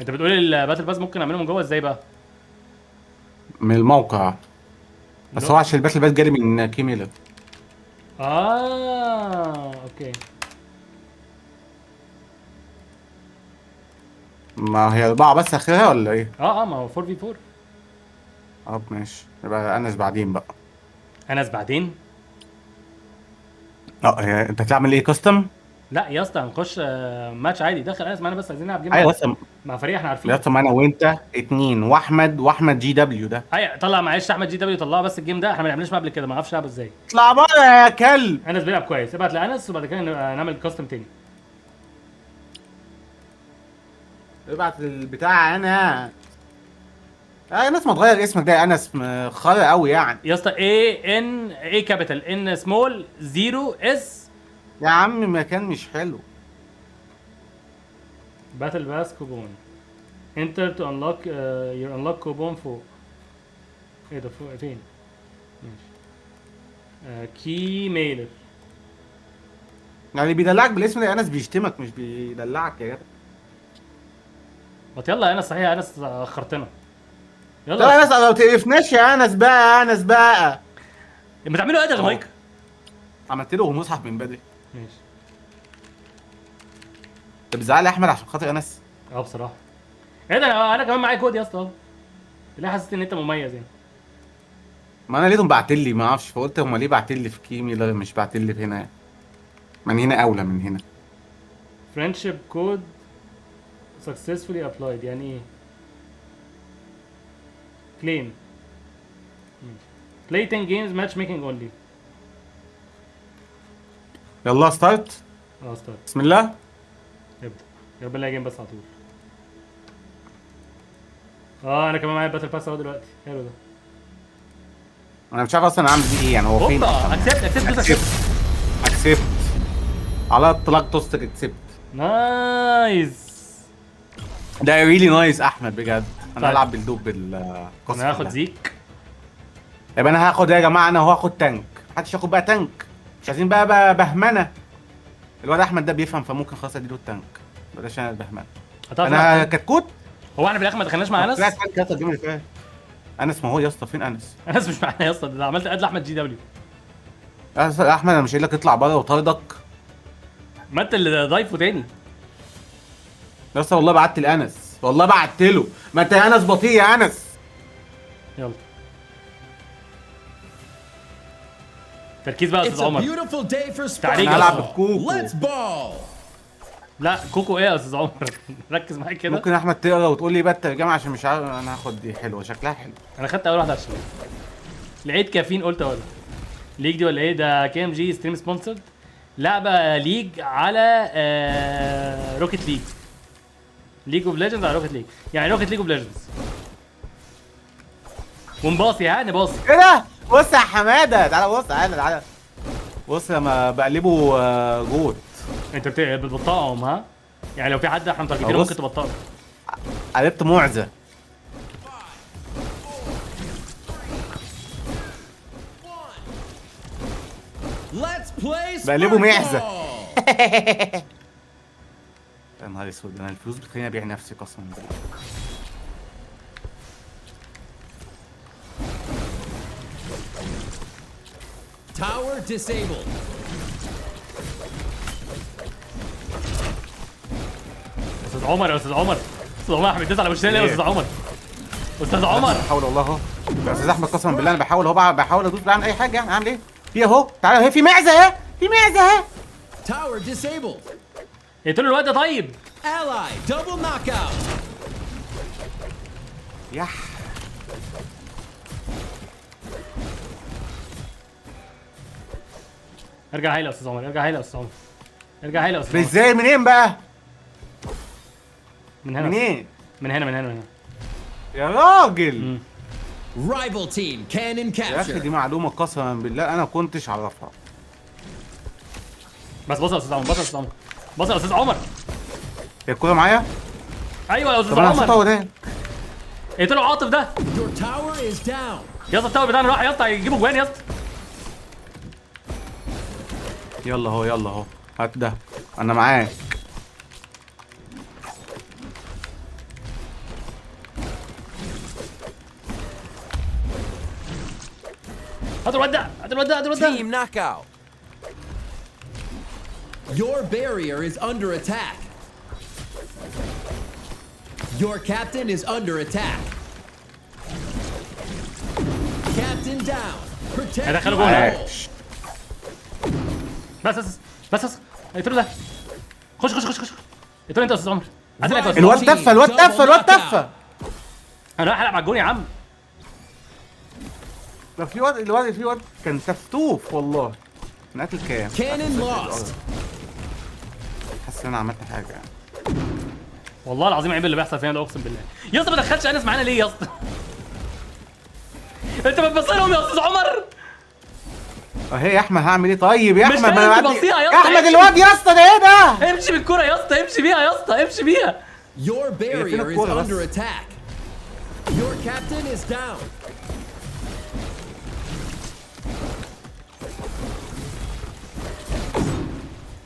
انت بتقول الباتل باس ممكن نعمله من جوه ازاي بقى؟
من الموقع. بس هو عشان الباتل باس جالي من كيميلا.
اوكي.
ما هي 4 بس اخرها ولا ايه؟
ما هو 4v4.
ماشي يبقى انس بعدين بقى.
انس بعدين.
انت هتعمل ايه كاستم؟
لا يا اسطى هنخش ماتش عادي. دخل انس معانا بس عايزين نلعب جيم
ايوه
مع فريق احنا عارفين.
يا اسطى انا وانت 2 واحمد جي دبليو ده.
ايوه طلع معلش احمد جي دبليو. طلعه بس الجيم ده. احنا ما لعبناش معاه قبل كده. ما اعرفش نلعبه ازاي.
اطلع بره يا كلب.
انس بيلعب كويس. ابعت لانس وبعد كده نعمل كاستم تاني.
ابعت البتاع انا. ناس ما تغير اسمك ده يا انس خرا قوي يعني.
يا اسطى اي كابيتال ان سمول 0 اس.
يا عم مكان مش حلو.
باتل باس كوبون. انتر تو انلوك يور انلوك كوبون فوق. ايه ده فوق فين؟ ماشي. كي ميلر.
يعني بيدلعك بالاسم ده يا انس بيشتمك مش بيدلعك يا جدع.
ما يلا يا انس. صحيح يا انس اخرتنا.
لا يا
يلا
انس ما تقرفناش يا انس بقى. انس بقى
ما تعملوا ايه يا جمايكا؟
عملت له مصحف من بدري.
ماشي.
انت بتزعل يا احمد عشان خاطر انس.
بصراحه. ايه ده انا كمان معايا كود يا اسطى. ليه حسيت ان انت مميز يعني؟
ما انا لقيتهم بعت لي ما اعرفش فقلت هم ليه بعت لي في كيمي لا مش بعت لي في هنا. من هنا اولى من هنا.
فريندشيب كود successfully applied. يعني ايه؟ claim. play 10 games matchmaking only.
يلا ستارت.
اه ستارت.
بسم الله.
ابدا يا رب الاقي جيم بس على طول. انا كمان معايا باتل باس اهو دلوقتي. حلو ده.
انا مش عارف اصلا اعمل دي ايه يعني، هو فين
هوبا
اصلا؟
اكسبت دوس اكسبت.
اكسبت على اطلاق توست اكسبت.
نايس.
ده ريلي نايس احمد بجد. انا
طيب.
هلعب بالدوب بالقصه.
انا هاخد زيك.
يبقى انا هاخد يا جماعه، انا هاخد تانك. محدش ياخد بقى تانك، مش عايزين بقى بهمنه. الواد احمد ده بيفهم فممكن خلاص اديله التانك، بلاش انا البهمنه. انا كتكوت.
هو احنا في الاخر ما دخلناش مع انس؟
لا تانك يا اسطى الجيم اللي فات. انس ما هو يا اسطى، فين انس؟
انس مش معانا يا اسطى، ده عملت اد لاحمد جي دبليو.
يا اسطى احمد انا مش قايل لك اطلع بره وطاردك.
ما انت اللي ضايفه تاني.
يا اسطى والله بعت لانس، والله بعت له. ما انت يا انس بطيء يا انس.
يلا تركيز بقى يا
It's
استاذ
a
عمر.
beautiful day for
تعالي
Sparkball.
هلعب بالكوكو.
Let's ball.
لا كوكو ايه يا استاذ عمر؟ ركز معايا كده.
ممكن احمد تقرا وتقول لي بقى الترجمه عشان مش عارف. انا هاخد دي حلوه، شكلها حلو.
انا خدت اول واحده على الشمال. لقيت كافيين قلت اقول ليج دي ولا ايه؟ ده كي ام جي ستريم سبونسرد. لعبه ليج على روكيت ليج. ليج اوف ليجندز على روكيت ليج، يعني روكيت ليج اوف ليجندز. ونباصي نباصي.
ايه ده؟ بص يا حماده، تعالى بص، تعالى بص لما بقلبه جوت.
انت بتبطئهم ها؟ يعني لو في حد احنا متارجتينه
بص.
ممكن تبطئه.
قلبت معزه.
Let's play
بقلبه معزة.
Sparkball.
يا نهار اسود، انا الفلوس بتخليني ابيع نفسي قسما بالله.
Tower disabled.
استاذ عمر يا استاذ عمر. استاذ عمر احمد داس على وشنا ليه يا استاذ عمر؟ استاذ عمر
بحاول والله اهو. يا استاذ احمد قسما بالله انا بحاول اهو، بحاول ادوس بعمل اي حاجه يعني. اعمل ايه؟ في اهو، تعالى اهي في معزه اهي، في معزه اهي.
Tower disabled.
اقتلوا الواد ده طيب.
Ally double knockout.
يح.
ارجع هايله يا استاذ عمر، ارجع هايله يا استاذ عمر، ارجع هايله يا استاذ عمر.
ازاي منين بقى؟
من هنا
منين؟
من هنا من هنا من هنا.
يا راجل.
Rival team cannon
يا اخي دي
capture.
معلومه قسما بالله انا كنتش اعرفها.
بس بص يا استاذ عمر، بص يا استاذ عمر، بص يا استاذ عمر.
هي الكوره معايا؟
ايوه يا
طب
استاذ
انا هشوطها
عمر.
وده.
اقتلوا عاطف ده.
Your tower is down.
يا اسطى التاور بتاعنا راح يا اسطى يجيبوا جوان يا اسطى.
يلا اهو، يلا اهو، هات ده، انا معاك.
هاتوا الواد ده، هاتوا الواد ده، هاتوا الواد ده.
Team knockout. Your barrier is under attack. Your captain is under attack. Captain down. Protect
هيدخلوا
your
جول.
goal.
عاش.
بس اقتلوا ده. خش خش خش خش. اقتلوا انت يا استاذ عمر. هاتوا لك يا استاذ
الواد
عمر.
تفه، الواد تفه، الواد تفه.
انا رايح العب على الجون يا عم.
ده في واد، في واد كان تفتوف والله. انا قاتل كام؟
Cannon lost.
حاسس ان انا عملت حاجه يعني.
والله العظيم عيب اللي بيحصل فينا ده اقسم بالله. يا اسطى ما دخلش انس معانا ليه يا اسطى؟ انت بتبص لهم يا استاذ عمر.
اهي يا احمد، هعمل ايه طيب يا
مش
احمد؟
فاهم
ما
انت بصيها يا اسطى.
احمد الواد يا اسطى، ده ايه ده؟
امشي بالكرة يا اسطى، امشي بيها يا اسطى، امشي بيها.
Your barrier is
الكورة بس.
under attack. Your captain is down.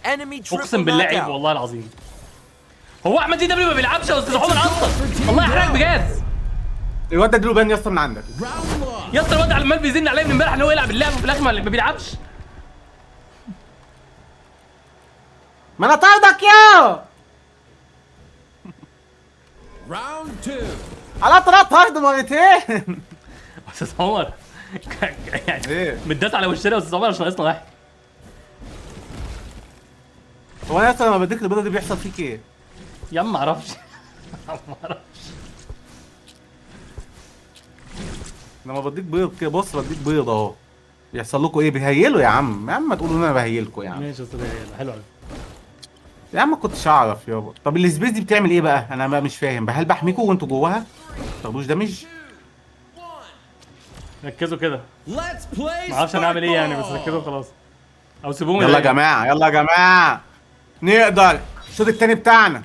Enemy triple
اقسم بالله عيب
knockout.
والله العظيم. هو احمد دي دبليو ما بيلعبش يا استاذ عمر اصلا. الله يحرقك بجاز.
الواد ده اديله بان يا اسطى من عندك.
Round one.
يا اسطى الواد عمال بيزن عليا من امبارح ان هو يلعب اللعبه وفي الاخر ما بيلعبش.
ما انا طاردك يا
Round two.
على طرد مرتين.
استاذ عمر يعني
ايه؟
متداس على وشنا يا استاذ عمر عشان ناقصنا واحد.
هو انا اصلا لما بديك البيضه دي بيحصل فيك ايه؟
يا عم ما اعرفش. ما اعرفش.
لما بديك بيض كده، بص بديك بيض اهو. يحصل لكم ايه؟ بتهيلوا يا عم، يا عم ما تقولوا ان انا بهيلكم يا عم.
ماشي يا استاذ، يلا حلو قوي.
يا عم ما كنتش اعرف يابا. طب السبيس دي بتعمل ايه بقى؟ انا بقى مش فاهم. هل بحميكوا وانتوا جواها؟ ما تاخدوش دامج؟
ركزوا كده.
Let's play
ما اعرفش هنعمل ايه يعني، بس
Sparkball.
ركزوا خلاص. او سيبوهم
يلا يا
يضايقوا.
جماعه، يلا يا جماعه، نقدر الشوط التاني بتاعنا.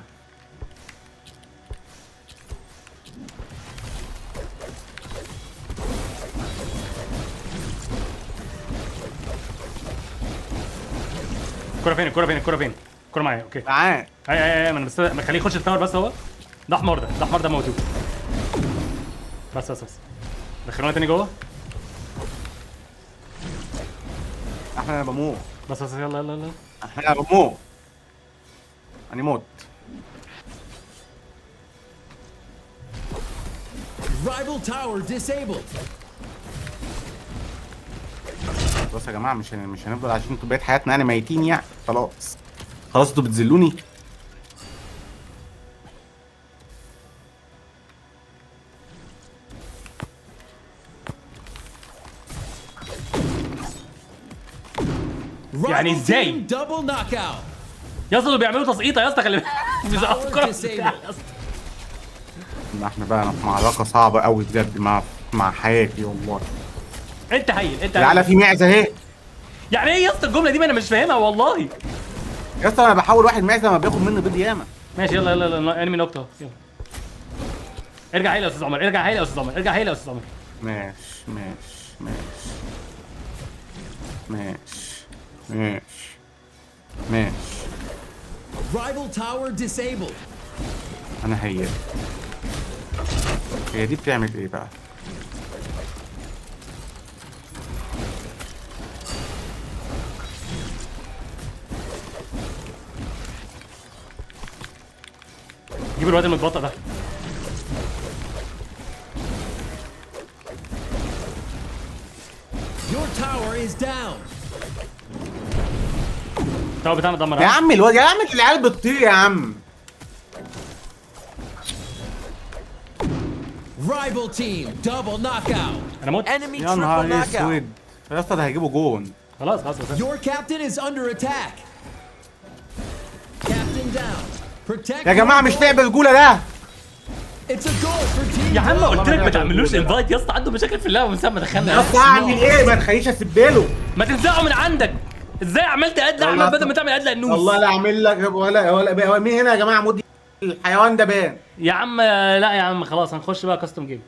الكرة فين؟ الكرة فين؟ الكرة فين؟ الكرة معايا، اوكي.
معاك.
اي ما انا ما خليه يخش التاور بس. هو ده حمار، ده حمار، ده موتوه. بس دخلونا تاني جوه.
احنا انا بموت.
بس يلا يلا يلا.
احنا انا بموت. انا موت.
Rival tower disabled.
بص يا جماعه، مش هنفضل عايشين انتوا بقيت حياتنا يعني ميتين يعني. خلاص خلاص انتوا بتذلوني.
يعني
Rival
ازاي؟
team double knockout.
يا اسطى دول بيعملوا تسقيطه يا اسطى، خلي بالك. مش عارف الكرة
disabled.
بتاعي يا اسطى.
ما احنا بقى في معركه صعبه قوي بجد مع حياتي والله.
انت هايل، انت
تعالى
هايل.
في معزه اهي.
يعني ايه يا اسطى الجمله دي؟ ما انا مش فاهمها والله.
يا اسطى انا بحاول واحد معزه ما بياخد منه بيض ياما.
ماشي يلا يلا يلا، انمي نقطه، يلا. ارجع هيلا يا استاذ عمر، ارجع هيلا يا استاذ عمر، ارجع هيلا يا استاذ عمر.
ماشي ماشي.
Rival tower disabled.
انا هي دي بتعمل ايه بقى؟
جيب الواد المتبطئ ده.
Your tower is down.
التاور بتاعنا اتدمر.
يا
ها؟
عم الواد، يا عم العيال بتطير يا عم.
Rival team double knockout.
انا موت.
Enemy
يا
triple
نهار
knockout.
اسود. يا اسطى ده هيجيبوا جون.
خلاص خلاص خلاص.
Your captain is under attack. Captain down. Protect.
يا جماعه
your
مش
goal.
لعب الرجوله ده.
It's a goal for team.
يا عم
Rocket.
قلت لك ما
والله
تعملوش
ما
انفايت يا اسطى، عنده مشاكل في اللعبه من ساعه ما دخلنا.
يا اسطى اعمل ايه؟ ما تخليش اسبله.
ما تنزعه من عندك. ازاي عملت اد احمد بدل ما تعمل اد النوس؟
والله لا اعمل لك ولا مين هنا يا جماعه؟ مودي الحيوان ده بان.
يا عم لا يا عم خلاص، هنخش بقى كاستم جيم.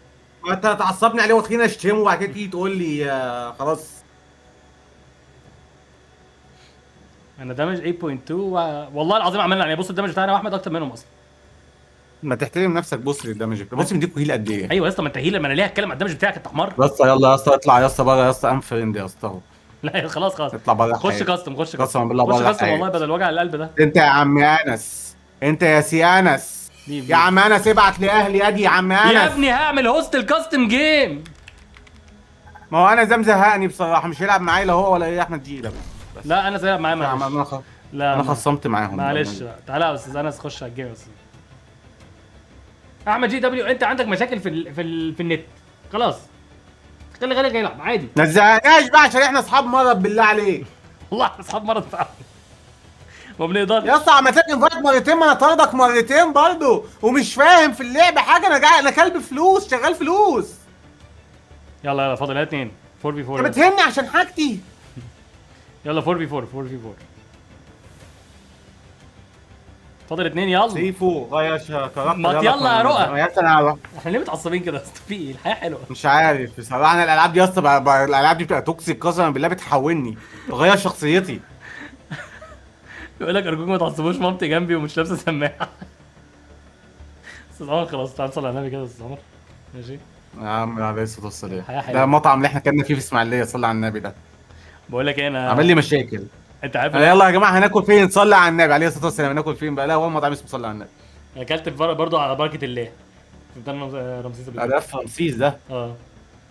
ما انت تعصبني عليه وتخليني اشتمه وبعد كده تيجي تقول لي خلاص.
انا دامج 8.2 والله العظيم عملنا يعني. بص الدامج بتاعنا واحمد اكتر منهم اصلا.
ما تحترم نفسك. بص للدمج، بص مديكوا هيل قد ايه.
ايوه يا اسطى، ما انت هيل، ما انا ليه هتكلم على الدامج بتاعك انت حمار.
يا اسطى يلا يا اسطى اطلع يا اسطى بره يا اسطى. ام فريند يا اسطى اهو.
لا خلاص خلاص.
اطلع بره.
خش كاستم، خش
قسما بالله
خش
بره
كاستم
حياتي.
والله بدل وجع القلب ده.
انت يا عم انس، انت يا سي انس،
ليه؟
يا عم انس ابعت لاهلي ادي يا عم انس.
يا ابني هعمل هوست الكاستم جيم.
ما هو انا ده مزهقني بصراحه. مش هيلعب معايا لا هو ولا ايه احمد جيله.
لا انا سايب معايا
يا عم
معلش.
انا
لا
انا خصمت معاهم.
معلش بقى. تعالى يا استاذ انس خش على الجيم يا استاذ احمد جي دبليو. انت عندك مشاكل في النت، خلاص خلي غيرك يلعب عادي.
ما تزهقناش بقى عشان احنا اصحاب مرض بالله عليك.
والله احنا اصحاب مرض فعلا. ما بنقدرش.
يا اسطى عملت لك انفايت مرتين، ما انا طردك مرتين برضه ومش فاهم في اللعبه حاجه. انا كلب فلوس، شغال فلوس.
يلا يلا فاضل 2 4 في 4.
انت بتهني عشان حاجتي.
يلا 4 في 4 4 في 4. فاضل 2 يلا.
سيفو غير كاركتر.
ما يلا يا رؤى.
يا اسطى انا
احنا ليه متعصبين كده يا اسطى؟ في ايه؟ الحياه حلوه.
مش عارف بصراحه. انا الالعاب دي يا اسطى الالعاب دي بتبقى توكسيك قسما بالله، بتحولني تغير شخصيتي.
يقول لك ارجوك ما تعصبوش، مامتي جنبي ومش لابسه سماعه. استاذ عمر خلاص تعالى نصلي على النبي كده يا استاذ عمر. ماشي.
يا عم عليه الصلاه والسلام.
الحياة حلوة.
ده المطعم اللي احنا كنا فيه في اسماعيليه، صلي على النبي ده.
بقول لك ايه، انا
عمل لي مشاكل.
انت عارف
يلا يا جماعه هناكل فين؟ صلي على النبي عليه الصلاه والسلام. هناكل فين بقى؟ لا هو المطعم اسمه صلي على النبي.
انا اكلت برضه على بركه الله في ميدان رمسيس قبل كده.
ده في رمسيس ده
اه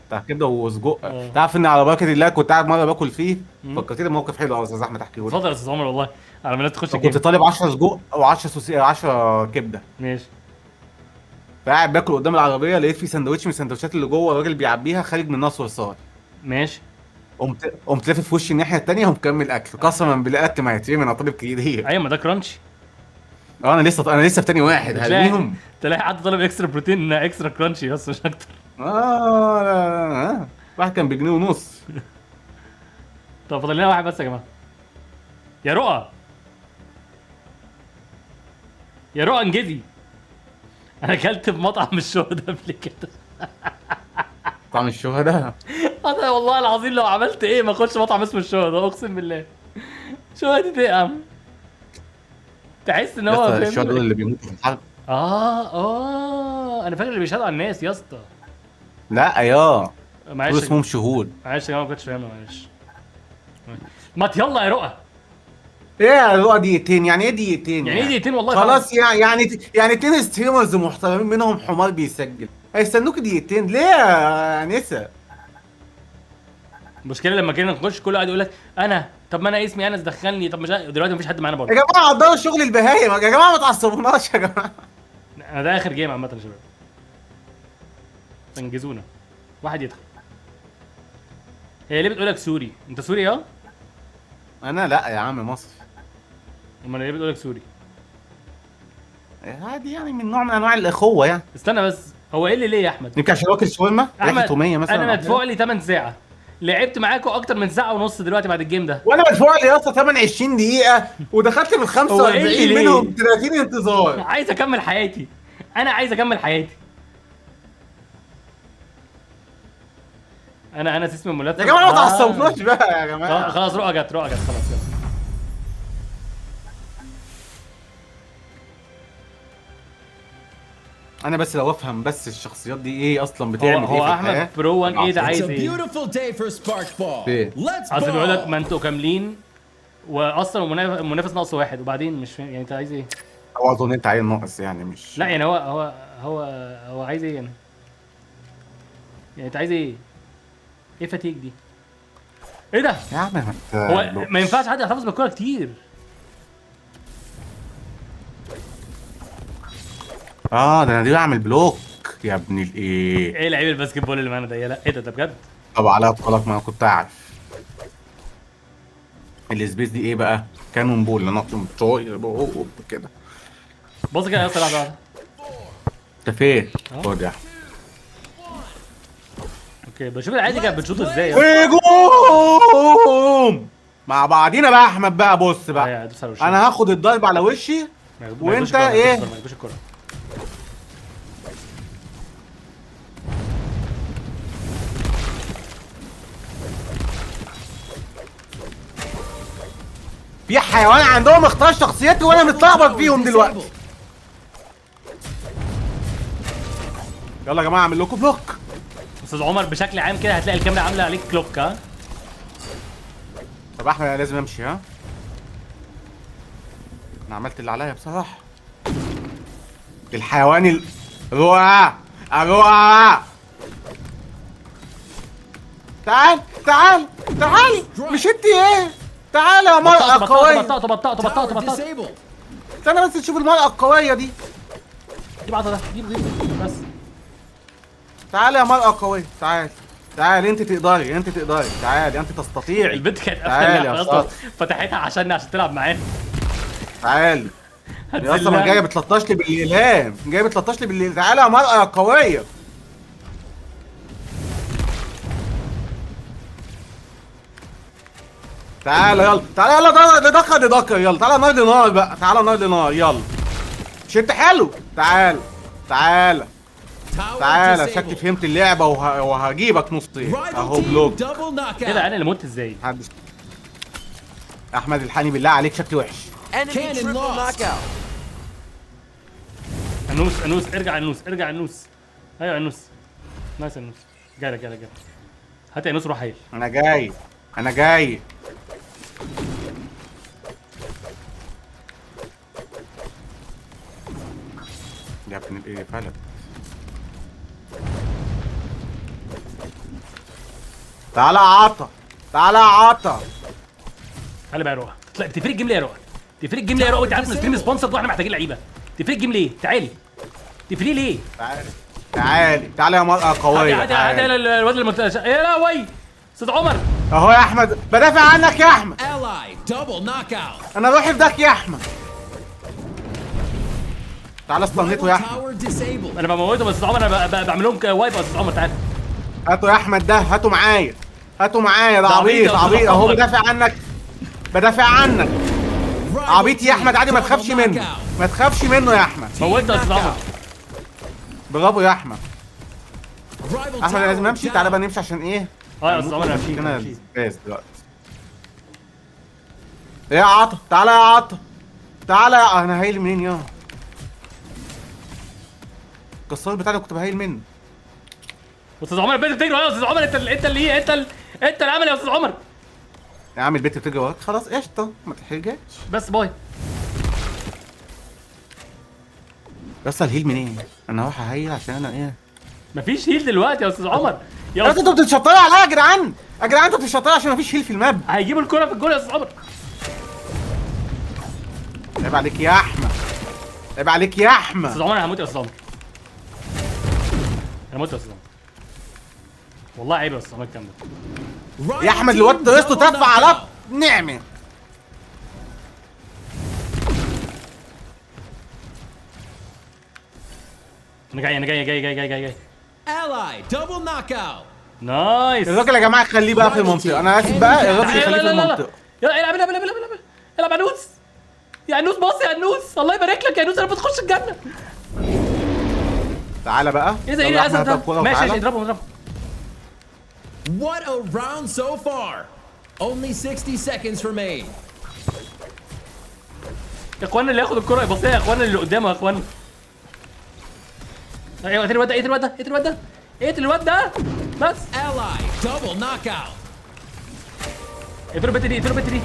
بتاع كده وسجق.
اه.
تعرف ان على بركه الله كنت قاعد مره باكل فيه.
مم.
فكرتني موقف حلو قوي يا استاذ احمد احكيه لك.
اتفضل يا استاذ عمر والله على ما تخش
كنت
الجيم.
طالب 10 سجق و10 10 كبده.
ماشي.
فقاعد باكل قدام العربيه، لقيت في سندوتش من السندوتشات اللي جوه الراجل بيعبيها خارج منها صرصار.
ماشي.
قمت لافف في وشي الناحيه الثانيه ومكمل اكل، قسما بالله قلت ما هيترمي، انا طالب كتير.
ايوه ما ده كرانشي.
انا لسه في تاني واحد هرميهم.
تلاقي حد طالب اكسترا بروتين اكسترا كرانشي بس مش اكتر.
واحد كان بجنيه ونص.
طب فاضل لنا واحد بس يا جماعه. يا رؤى يا رؤى انجزي. انا اكلت في مطعم الشهداء قبل كده.
طعم الشهداء.
انا والله العظيم لو عملت ايه ما اخش مطعم اسمه الشهداء، اقسم بالله. شهداء ايه يا عم؟ تحس ان هو
الشهداء
فاهم.
دول اللي بيموتوا في الحرب.
انا فاكر اللي بيشهدوا على الناس يا اسطى.
لا دول
معلش
اسمهم شهود.
معلش يا جماعه ما كنتش فاهمها، معلش. ما يلا يا رؤى.
ايه يا رؤى دقيقتين؟ يعني ايه دقيقتين؟
يعني ايه دقيقتين والله
خلاص يعني اتنين ستريمرز محترمين منهم حمار بيسجل هيستنوك دقيقتين ليه يا نسا؟
المشكله لما كنا نخش كله قاعد يقول لك انا، طب ما انا اسمي انس دخلني، طب مش دلوقتي مفيش حد معانا
يا
برضه.
جماعه قدروا شغل البهايم يا جماعه، ما تعصبوناش يا جماعه.
انا ده اخر جيم عامه يا شباب. انجزونا. واحد يدخل. هي ليه بتقول لك سوري؟ انت سوري يا؟
انا لا يا عم مصر.
امال ليه بتقول لك سوري؟
عادي يعني من نوع من انواع الاخوه يعني.
استنى بس، هو ايه اللي ليه يا احمد؟
يمكن عشان واكل شاورما ريحه توميه مثلا.
انا مدفوع لي 8 ساعه، لعبت معاكم اكتر من ساعه ونص دلوقتي بعد الجيم ده.
وانا مدفوع لي يا اسطى 20 دقيقه ودخلت من
هو
45
إيه اللي
منهم
ليه؟
30 انتظار.
عايز اكمل حياتي، انا عايز اكمل حياتي. انا اسمي ملثم.
يا جماعه ما تعصبوناش بقى يا جماعه.
خلاص رؤى جت خلاص يلا.
انا بس لو افهم بس الشخصيات دي ايه اصلا بتعمل ايه
هو
في
احمد
الحياه.
برو 1 ايه ده
It's
عايز
a
ايه؟
beautiful day for Sparkball.
إيه؟
Let's
اصل بيقول لك ما
ball.
انتوا كاملين واصلا المنافس ناقص واحد، وبعدين مش فاهم يعني انت عايز ايه؟
هو اظن انت عيل ناقص يعني مش.
لا يعني هو عايز ايه يعني؟ يعني انت عايز ايه؟ ايه فاتيك دي؟ ايه ده؟
يا عم
هو ما ينفعش حد يحتفظ بالكوره كتير.
ده انا دي بعمل بلوك يا ابن الايه.
ايه لعيب الباسكت بول اللي معانا ده؟ يا لا ايه ده بجد؟
طب على اطلاق ما انا كنت عارف. السبيس دي ايه بقى؟ كانون بول انا طاير كده.
بص كده يا اسطى لحظه واحده.
انت فين؟ خد يا احمد.
اوكي بشوف العيال دي كانت بتشوط ازاي يا
هجوم مع بعضينا بقى يا احمد بقى. بص بقى
يا دوس على وشي.
انا هاخد الضرب على وشي
ما يجيبوش
وانت
الكرة،
ايه؟
ما يجيبوش الكرة.
في حيوان عندهم اختار شخصيتي وانا متلخبط فيهم دلوقتي. يلا يا جماعه اعمل لكم بلوك.
استاذ عمر بشكل عام كده هتلاقي الكاميرا عامله عليك كلوك. ها
طب احمد انا لازم امشي. ها انا عملت اللي عليا بصراحه. الحيوان الرؤى تعال مش انت ايه؟ تعال يا مرأة قوية.
Tower disabled.
استنى بس تشوف المرأة القوية دي.
جيب عضله ده جيب بس.
تعال يا مرأة قوية. تعال انت تقدري تعالي انت تستطيعي.
البنت كانت
تعالي
قافله
يا
اللعبة اصلا،
أستاذ.
فتحتها عشان تلعب معانا.
تعالي يا اصلا
هتذلها.
جايه بتلطش لي بالالهام. تعالى يا مرأة يا قوية. تعالى يلا ندخل يلا. تعالى نار لنار بقى. يلا شد حلو. تعالى
Tower
شكلي
disabled.
فهمت اللعبة وهجيبك نصين. اهو
Rival
بلوك.
team double
ايه ده
knockout.
انا اللي مت ازاي؟
محدش. احمد الحقني بالله عليك شكلي وحش.
Enemy
Cannon
triple
lost.
knockout.
انوس ارجع انوس. ايوه انوس. نايس انوس. جاي هات يا انوس روح هيل.
انا جاي. يا ابن الايه فلت. تعالى يا عطا.
خلي بقى يا رؤى. لا تفرق الجيم ليه يا رؤى؟ وانت عارف ان ستريم سبونسر واحنا محتاجين لعيبه. تفرق الجيم ليه؟ تعالي. تفرق ليه؟
تعالى يا مرأة قوية.
عادي الواد اللي ايه لا وي استاذ عمر
اهو يا احمد بدافع عنك يا احمد.
Ally double knockout.
انا روحي في داك يا احمد. تعالى استنيته يا
Rival
احمد.
tower disabled.
انا بموته بس عمر، انا بعمل لهم وايب يا استاذ عمر، تعالى.
هاتوا يا احمد ده، هاتوا معايا. هاتوا معايا، ده
ده عبيط
عبيط
يا
عبيط
أستاذ
اهو
عمر.
بدافع عنك. بدافع عنك.
Rival
عبيط يا
team
احمد عادي، ما
double
تخافش منه.
knockout.
ما تخافش منه يا احمد.
موته يا استاذ عمر.
برافو يا احمد.
Rival
احمد لازم
tower
نمشي، تعالى بقى
down.
نمشي عشان ايه؟
اه يا استاذ عمر، انا مشيت.
هنا الباس دلوقتي. ايه يا عطا؟ تعالى يا عطا. تعالى يا انا هايل منين يا؟ الكسار بتاعي كنت بهايل منه.
استاذ عمر البنت بتجري يا استاذ عمر، انت اللي ايه، انت اللي عامل يا استاذ عمر.
يا عم البت بتجري وراك، خلاص قشطه ما تحرجهاش.
بس باي.
بس الهيل منين؟ انا هروح اهيل عشان انا ايه؟
مفيش هيل دلوقتي يا استاذ عمر. يا
يا
أستاذ...
انتوا بتتشطروا عليا يا جدعان. يا جدعان انتوا بتتشطروا عشان مفيش هيل في الماب.
هيجيبوا الكرة في الجول يا استاذ عمر.
عيب عليك يا احمد. عيب عليك يا احمد.
استاذ عمر انا هموت يا استاذ عمر. انا هموت يا استاذ عمر. والله عيب يا استاذ عمر الكلام ده.
Rival
يا احمد
team
الواد ريسته
double
تف على
knockout.
نعمه.
انا جاي.
Ally double knockout.
نايس.
الراجل يا جماعه خليه بقى في المنطقه، انا اسف بقى الراجل يخليه في المنطقه.
يلا العب يا نوس. يا نوس باص يا نوس، الله يبارك لك يا نوس، انا بتخش الجنه.
تعالى بقى.
ايه ده
يلا
ايه
يا أحمد،
الاسد
هات
ده؟
الكورة
ماشي
وتعالى.
اضربه.
What a round so far. Only 60 seconds remain.
يا اخوانا اللي ياخد الكرة يبصيها، يا اخوانا اللي قدامه يا اخوانا. ايوه اقتل الواد ده بس.
Ally double knockout.
اقتلوا البت دي.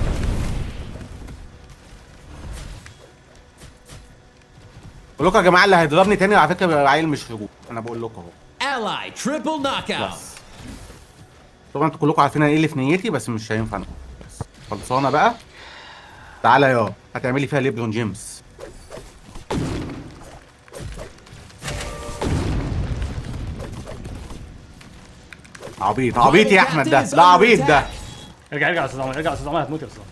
بقول لكم يا جماعه اللي هيضربني تاني على فكره بيبقى عيل مش هجوم، انا بقول لكم اهو.
Ally triple knockout.
بس طبعا انتوا كلكم عارفين انا ايه اللي في نيتي، بس مش هينفع نقول. بس خلصانه بقى. تعالى يا هتعملي فيها ليبرون جيمس. عبيط يا احمد ده، لا عبيط ده.
ارجع يا استاذ عمر، هتموت يا استاذ عمر.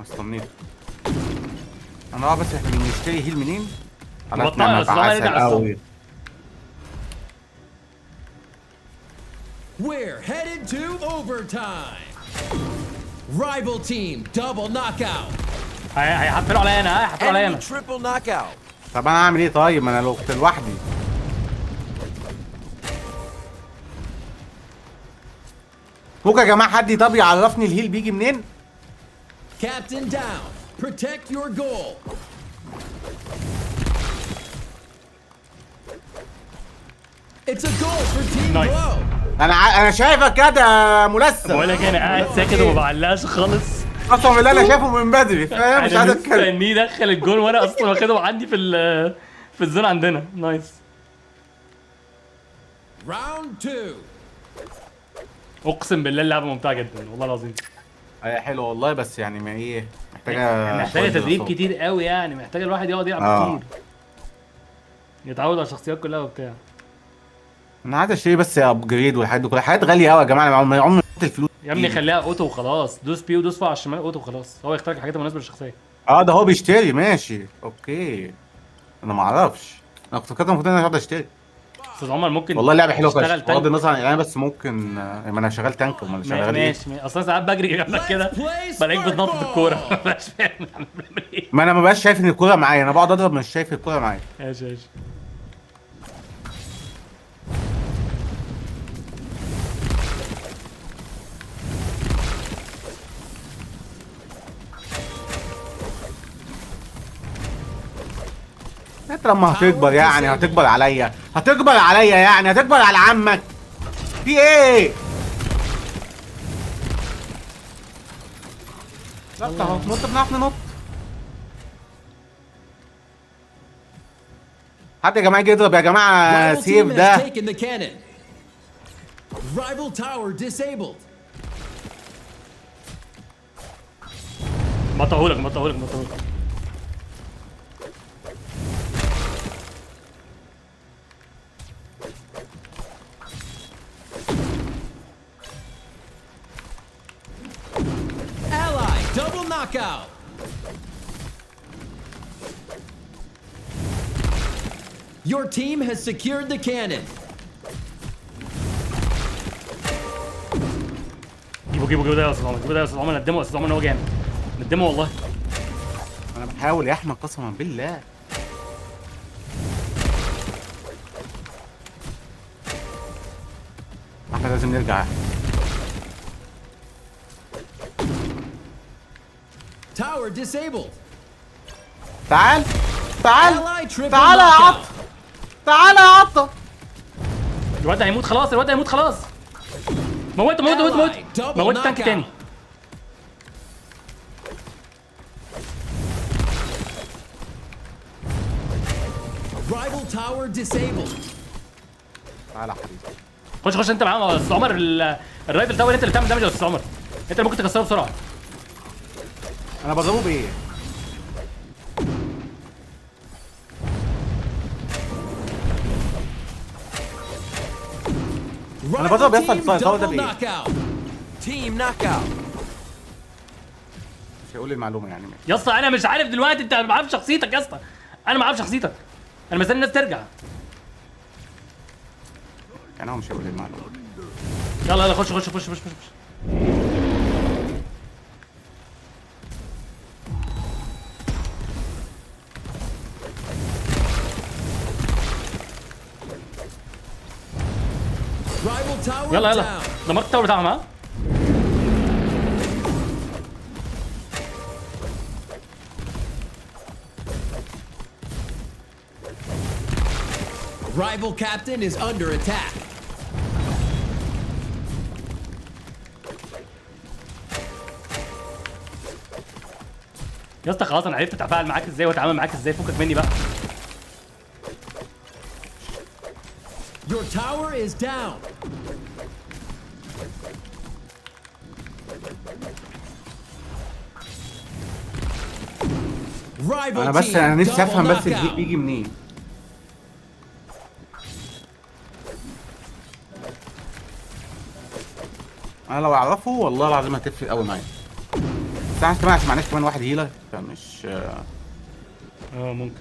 استنيت. انا بس احنا بنشتري هيل منين؟
بطلع يا أستاذ عمر، ارجع على الصف.
قوي.
We're headed to overtime. Rival team double knockout.
هيحفلوا عليا انا.
Enemy triple knockout.
طب انا اعمل ايه طيب؟ ما انا لو كنت لوحدي. ممكن يا جماعه حد طب يعرفني الهيل بيجي منين؟
Captain down. Protect your goal. It's a goal for Team
Nice.
Glow.
انا شايفك كده ملثم.
بقول لك انا قاعد ساكت وما بعلقش خالص.
قسما بالله انا شايفه من بدري، فاهم؟ مش
انا
عايز اتكلم.
مستنيه يدخل الجول وانا اصلا واخده عندي في الزون عندنا. نايس.
Round 2.
اقسم بالله اللعبه ممتعه جدا والله العظيم.
هي حلوه والله، بس يعني ما ايه، محتاجه
محتاجه
شوية
تدريب
دراسات.
كتير قوي، يعني محتاجه الواحد يقعد يلعب كتير، يتعود على الشخصيات كلها وبتاع.
انا عايز اشتري بس ابجريد والحاجات دي كلها، حاجات غاليه قوي يا جماعه، انا عمري ما قلت الفلوس.
يا ابني خليها اوتو وخلاص، دوس بي ودوس فوق على الشمال اوتو وخلاص، هو يختار الحاجات المناسبه للشخصيه.
ده هو بيشتري ماشي اوكي. انا ما اعرفش، انا كنت فاكر المفروض ان انا اقعد اشتري.
استاذ عمر ممكن
والله اللعبه حلوه
تشتغل
فشخ بغض
تانك.
النظر عن الاعلان، بس ممكن ما انا شغال تانك امال شغال ايه؟
ماشي اصلا ساعات بجري جنبك كده بلاقيك بتنطط الكوره. مش فاهم انا بعمل ايه.
ما انا ما بقاش شايف ان الكوره معايا، انا بقعد اضرب مش شايف الكوره معايا.
ماشي
انت لما هتكبر يعني هتكبر عليا، يعني هتكبر على عمك. في ايه؟ نط اهو، بنعرف ننط. حد يا جماعه يجي يضرب يا جماعه
Rival
سيف
team has
ده.
taken the cannon. Rival tower disabled.
مطهولك.
knockout. Your team has secured the cannon.
جيبوا ده يا استاذ عمر، جيبوا ده يا استاذ عمر، ندمه يا استاذ عمر ان هو جامد. ندمه والله.
انا بحاول يا احمد قسما بالله. احنا لازم نرجع.
Tower disabled.
تعال تعال
Ally triple
تعال يا عط،
knockout.
تعال يا عطة.
الواد هيموت خلاص، الواد هيموت خلاص. موت موت موت موت.
Double
موت تانك
knockout.
تاني.
Rival tower disabled.
تعال يا حبيبي.
خش انت معاه يا استاذ عمر. الرايفل تاور انت اللي بتعمل دامج يا استاذ عمر. انت اللي ممكن تكسره بسرعه.
انا بضربه بايه؟
Rival
بضرب يا اسطى
team
الطاولة ده
double
بإيه؟
knockout.
Team knockout.
مش هيقول لي المعلومة يعني.
يا اسطى انا مش عارف دلوقتي، انت ما عارف شخصيتك يا اسطى. انا ما عارف شخصيتك. انا مستني الناس ترجع.
يعني هو مش هيقول لي المعلومة.
يلا يلا خش خش خش خش خش.
Rival tower
يلا يلا
down.
دمرت التاور بتاعهم ها.
Rival captain is under attack.
يا اسطى خلاص انا عرفت اتفاعل معاك ازاي واتعامل معاك ازاي، فكك مني بقى.
Your tower is down. Rival
انا بس
team
انا نفسي
double
افهم بس
knockout.
بيجي منين. انا لو اعرفه والله العظيم هتفرق قوي معايا. بس احنا كمان عشان معناش كمان واحد هيلر فمش
ممكن.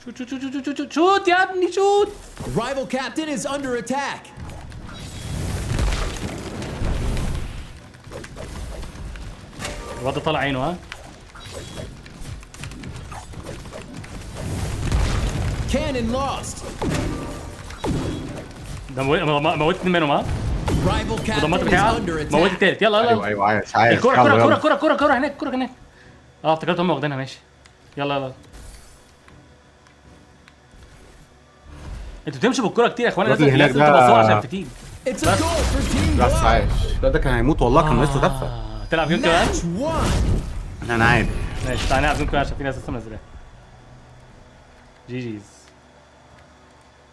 شوت شوت شوت شوت شوت شوت شوت يا ابني شوت.
Rival captain is under attack.
الواد ده طالع عينه ها.
Cannon lost.
ده موت اتنين منهم ها.
Rival captain
ودمرت
is
بتاعها.
under
موت
attack.
التالت. يلا يلا
ايوه ايوه عايش عايش.
الكرة
يلا،
كرة
يلا.
كرة كرة كرة كرة هناك، كرة هناك. افتكرت هم واخدينها. ماشي يلا يلا. انتوا بتمشوا بالكرة كتير يا اخوانا.
الراجل
لازم
هناك
لازم
ده-
تبصوا عشان فتيج.
It's a goal for Team
بس
Blood.
عايش. ده كان هيموت والله، كان ناقص له دفه.
تلعب جيم كمان؟
Match one.
انا عادي.
ماشي تعالى نلعب جيم كمان عشان في ناس لسه منزلاها. جي جيز.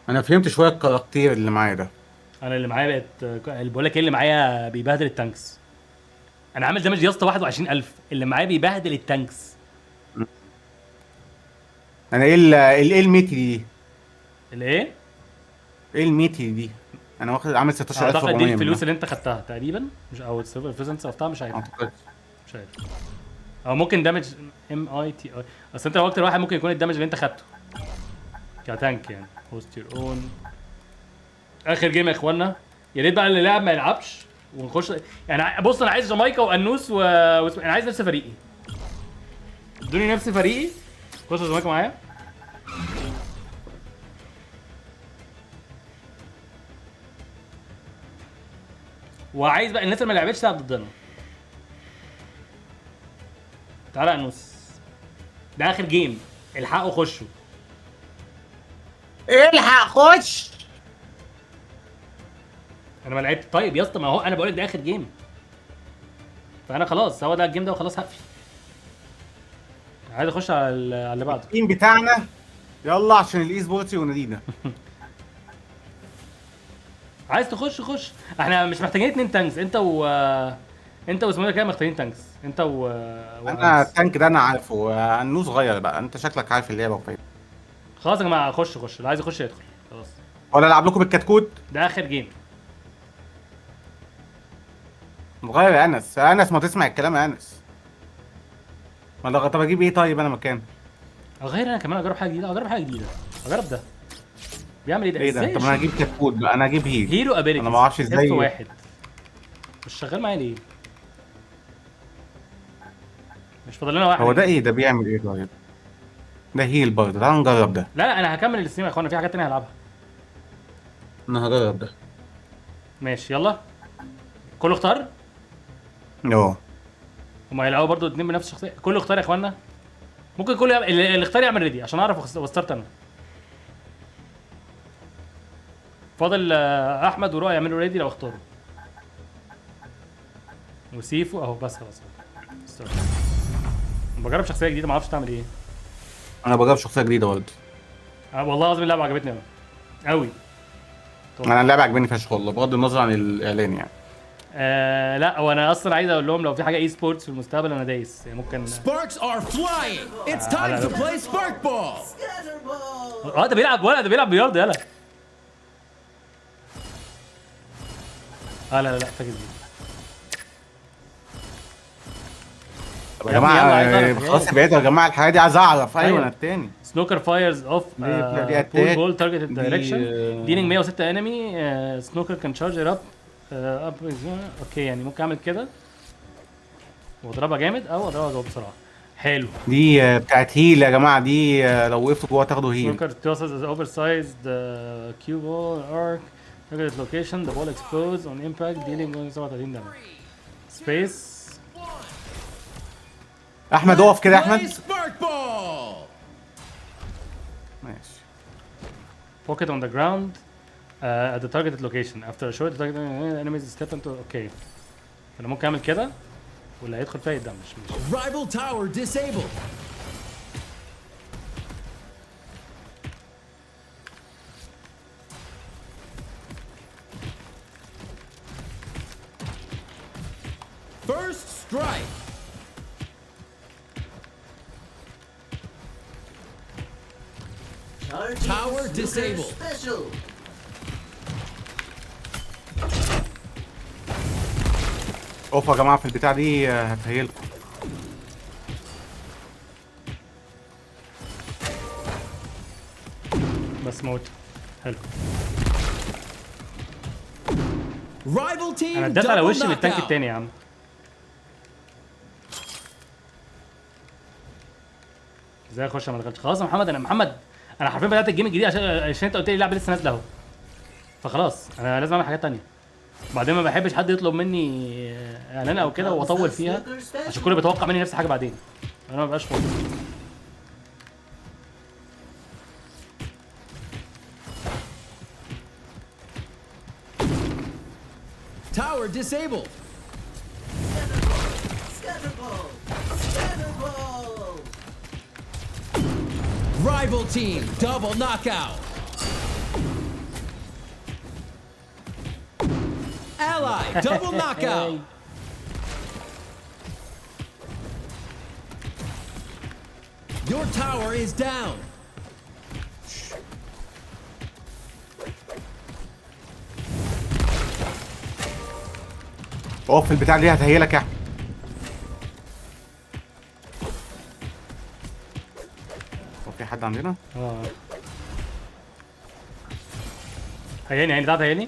انا فهمت شويه الكاركتير اللي معايا ده.
انا اللي معايا بقت اللي بقول لك ايه، اللي معايا بيبهدل التانكس. انا عامل دامج يا اسطى 21000. اللي معايا بيبهدل التانكس.
انا ايه ايه الميتي دي؟
اللي ايه؟
ايه الميتي دي؟ انا واخد عامل
اعتقد دي
16400
الفلوس اللي انت خدتها تقريبا، مش او الفلوس اللي انت صرفتها، مش عارف. مش عارف. او ممكن دامج MITI. اصل انت لو اكتر واحد ممكن يكون الدامج اللي انت خدته كتانك يعني. هوست يور اون. اخر جيم يا اخوانا. يا ريت بقى اللي لعب ما يلعبش ونخش يعني. بص انا عايز جامايكا وانوس انا عايز نفس فريقي. ادوني نفس فريقي. خش جامايكا معايا. وعايز بقى الناس اللي ما لعبتش تلعب ضدنا. تعالى يا انوس. ده اخر جيم. الحقوا خشوا.
الحق خش.
انا ما لعبت. طيب يا اسطى ما هو انا بقول لك ده اخر جيم. فانا خلاص هو ده الجيم ده وخلاص هقفل. عايز اخش على اللي بعده.
التيم بتاعنا يلا عشان الاي سبورتس ينادينا.
عايز تخش خش. احنا مش محتاجين 2 تانكس. انت واسمه ده كده محتاجين تانكس. انت
انا التانك ده انا عارفه. انو صغير بقى، انت شكلك عارف اللعبه وفاهم.
خلاص يا جماعه خش. اللي عايز يخش يدخل خلاص.
ولا العب لكم بالكتكوت؟
ده اخر جيم.
غير يا انس، يا انس ما تسمع الكلام يا انس. ما لغ... طب اجيب ايه طيب انا مكان؟
اغير انا كمان، اجرب حاجه جديده، اجرب حاجه جديده، اجرب ده بيعمل ايه ده؟
ايه ده؟
ازاي
طب انا هجيب كتكوت بقى، انا هجيب هيل.
هيرو ابيليتيز
انا ما اعرفش ازاي.
اف واحد مش شغال معايا ليه؟ مش فاضل لنا واحد.
هو ده ايه؟ ده بيعمل ايه طيب؟ ده هيل برضه، تعال نجرب ده.
لا لا انا هكمل الستريم يا اخوانا، في حاجات تانية هلعبها.
انا هجرب ده.
ماشي يلا، كله اختار.
اه
هما هيلعبوا برضو اتنين بنفس الشخصيه، كله اختار يا اخوانا. ممكن كله اللي اختار يعمل ريدي عشان اعرف واستارت انا. فاضل احمد ورؤى يعملوا ريدي لو اختاروا. وسيفو اهو، بس خلاص ستارت. بجرب شخصيه جديده، ما اعرفش تعمل ايه.
انا بجرب شخصيه جديده برضه.
والله العظيم اللعبه عجبتني قوي قوي.
انا اللعبه عجباني فشخ والله، بغض النظر عن الاعلان يعني.
لا وانا اصلا عايز اقول لهم لو في حاجه اي سبورتس في المستقبل انا دايس يعني ممكن.
Sparks are flying. It's time to play Spark Ball.
ده بيلعب ولا ده بيلعب بيارد يلا. لا لا لا فاكر دي.
طب يا
يا ابني يلا، عايز
جماعه
أعرف.
خلاص بعيد يا جماعه، الحاجه دي عايز اعرف. ايوه
أيوة.
انا التاني.
سنوكر فايرز اوف
دي
بول
attack.
بول تارجت
دي،
دايركشن ديلينج 106 انمي. سنوكر كان تشارج اب اوكي يعني ممكن اعمل كده واضربها جامد او اضربها جوه بسرعه. حلو.
دي بتاعت هيل يا جماعه، دي لو وقفتوا جوه تاخدوا هيل.
سنوكر tosses اوفر سايزد كيو بول ارك target location the ball explodes on impact dealing 37 damage. سبيس.
احمد اقف كده يا
Play
احمد.
Spark Ball.
ماشي.
Pocket on the ground at the targeted location. After a short target enemies step into اوكي. فانا ممكن اعمل كده واللي هيدخل فيها يتدمج. مش
Rival tower disabled. First strike. Tower disabled.
اقفوا يا جماعه في البتاع دي هتهيلكم.
بس موت. حلو.
Rival team
انا اديت على
double
وشي بالتانك
knockout.
التاني يا عم. ازاي اخش؟ ما دخلتش خلاص يا محمد. انا حرفيا بدات الجيم الجديد عشان انت قلت لي اللعبه لسه نازله اهو. فخلاص انا لازم اعمل حاجات تانية. بعدين ما بحبش حد يطلب مني اعلان او كده واطول فيها عشان كله بيتوقع مني نفس الحاجه بعدين. انا ما بقاش فاضي.
Tower disabled. Rival team double knockout. Ally double knockout. Your tower is down.
اقف في البتاع دي هتهيلك يا احمد. هو في حد عندنا؟
هياني تعال هياني.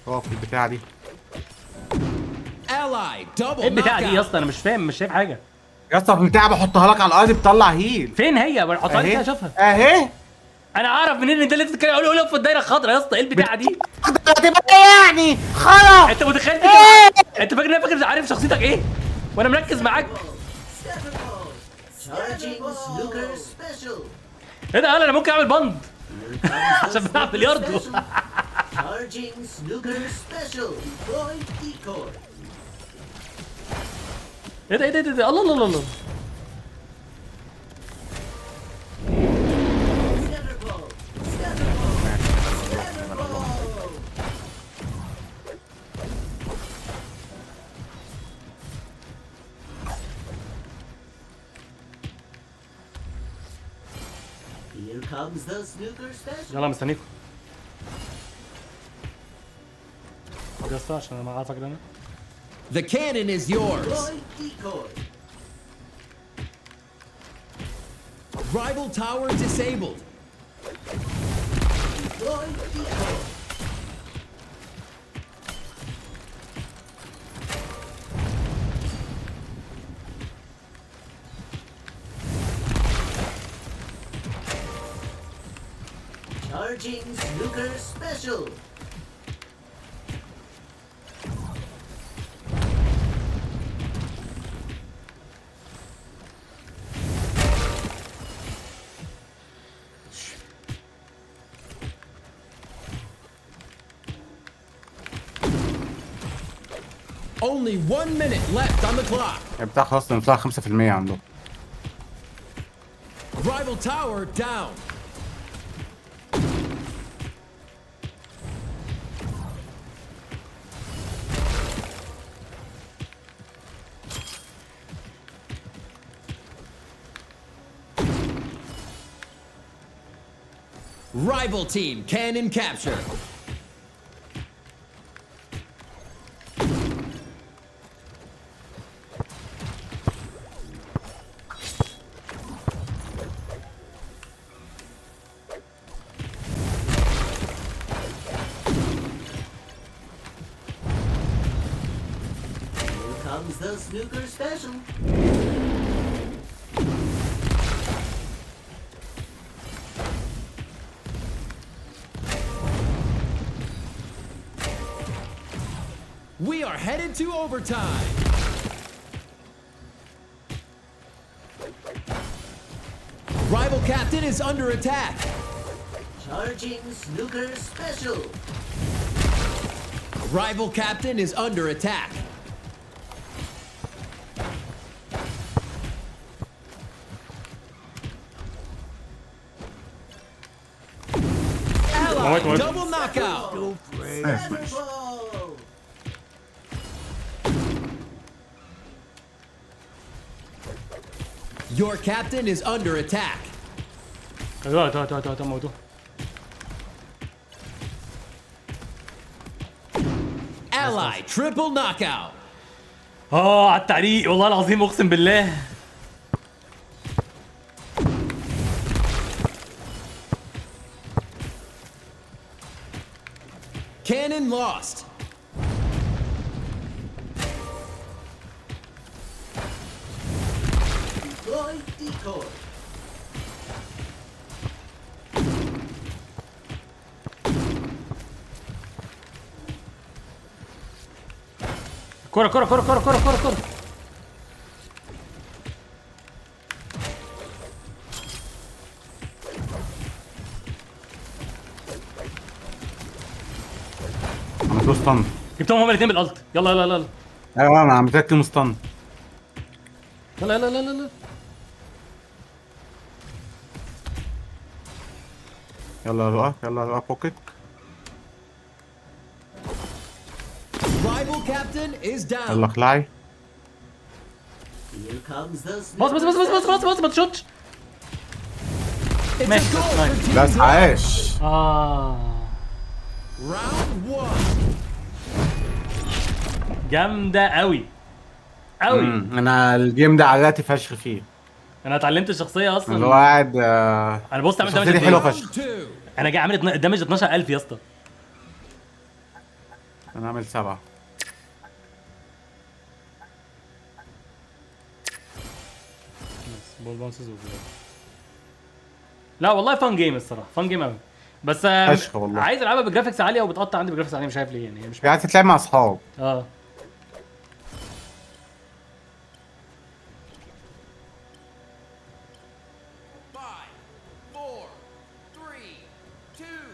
اقف في البتاع دي.
Ally double
ايه البتاعه دي يا
knockout.
اسطى؟ انا مش فاهم، مش شايف حاجه.
يا اسطى في البتاع بحطها لك على الارض بتطلع هيل.
فين هي؟ حطها لي كده اشوفها.
اهي.
انا اعرف منين ان ده اللي انت بتتكلم عليه؟ في الدايره الخضراء يا اسطى. ايه البتاعه دي؟
هتبقى ايه يعني؟ خلاص.
انت متخيل انت فاكر انا فاكر عارف شخصيتك ايه؟ وانا مركز معاك. ايه ده؟ انا ممكن اعمل بند عشان بلعب بلياردو. ايه ده ايه ده ايه ده؟ الله الله الله الله.
Here comes the snooker special.
يلا مستنيكم. يا اسطى عشان انا عارف اجري انا.
The cannon is yours. Rival tower disabled.
Charging snooker special.
Only 1 minute left on the clock.
بتاع خلاص نطلع 5% عنده.
Rival tower down. Rival team cannon capture.
Here comes the snooker special.
We are headed to overtime. Rival captain is under attack.
Charging snooker special.
Rival captain is under attack.
موت موت.
Double knockout.
Wonderful.
Your captain is under attack.
هات موتوه.
Ally triple knockout.
على التعليق والله العظيم اقسم بالله.
Cannon lost.
Deploy decoy.
كرة.
عملت له ستان.
جبتهم هما الاثنين بالالت. يلا.
ايوه انا عملت له ستان.
يلا.
يلا بقى بوكيت.
Rival captain is down.
يلا اخلعي.
Here comes the
بص
snooker.
ما تشوتش.
It's a
ماشي،
goal for
نايس.
Team
بس
Rocket.
عايش.
Round 1.
جامدة قوي.
انا الجيم ده علقت فشخ فيه.
انا اتعلمت الشخصية
اللي هو
اصلا.
قاعد
انا بص عملت
شخصيتي
دامج
حلوه
Round
فشخ.
2.
انا جاي عامل دامج 12000 يا اسطى.
انا عامل 7.
بول بانسز لا والله فان جيم الصراحة، فان جيم قوي. بس
فشخ والله.
عايز العبها بجرافيكس عالية وبتقطع عندي بجرافيكس عالية مش عارف ليه يعني هي مش
قاعد تتلعب مع اصحاب.
اه
Five, four, three, two,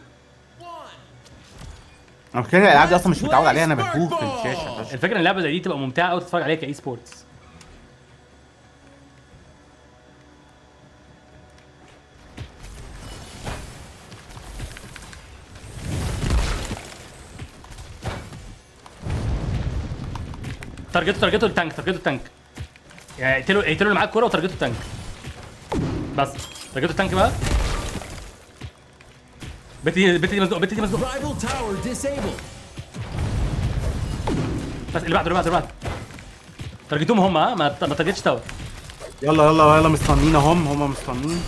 one.
انا كده الالعاب دي اصلا مش متعود عليها. انا بتوه في الشاشه فشخ.
الفكرة ان اللعبة زي دي تبقى ممتعة قوي تتفرج عليها كاي سبورتس. تارجته التانك. يعني اقتلوا اللي معاه الكوره وتارجته التانك. بس تارجته التانك بقى. بيتي دي مزنوق.
Rival tower disabled.
بس اللي بعده ترجتهم هم ها ما ترجتش تاور.
يلا مستنيين هم مستنيين.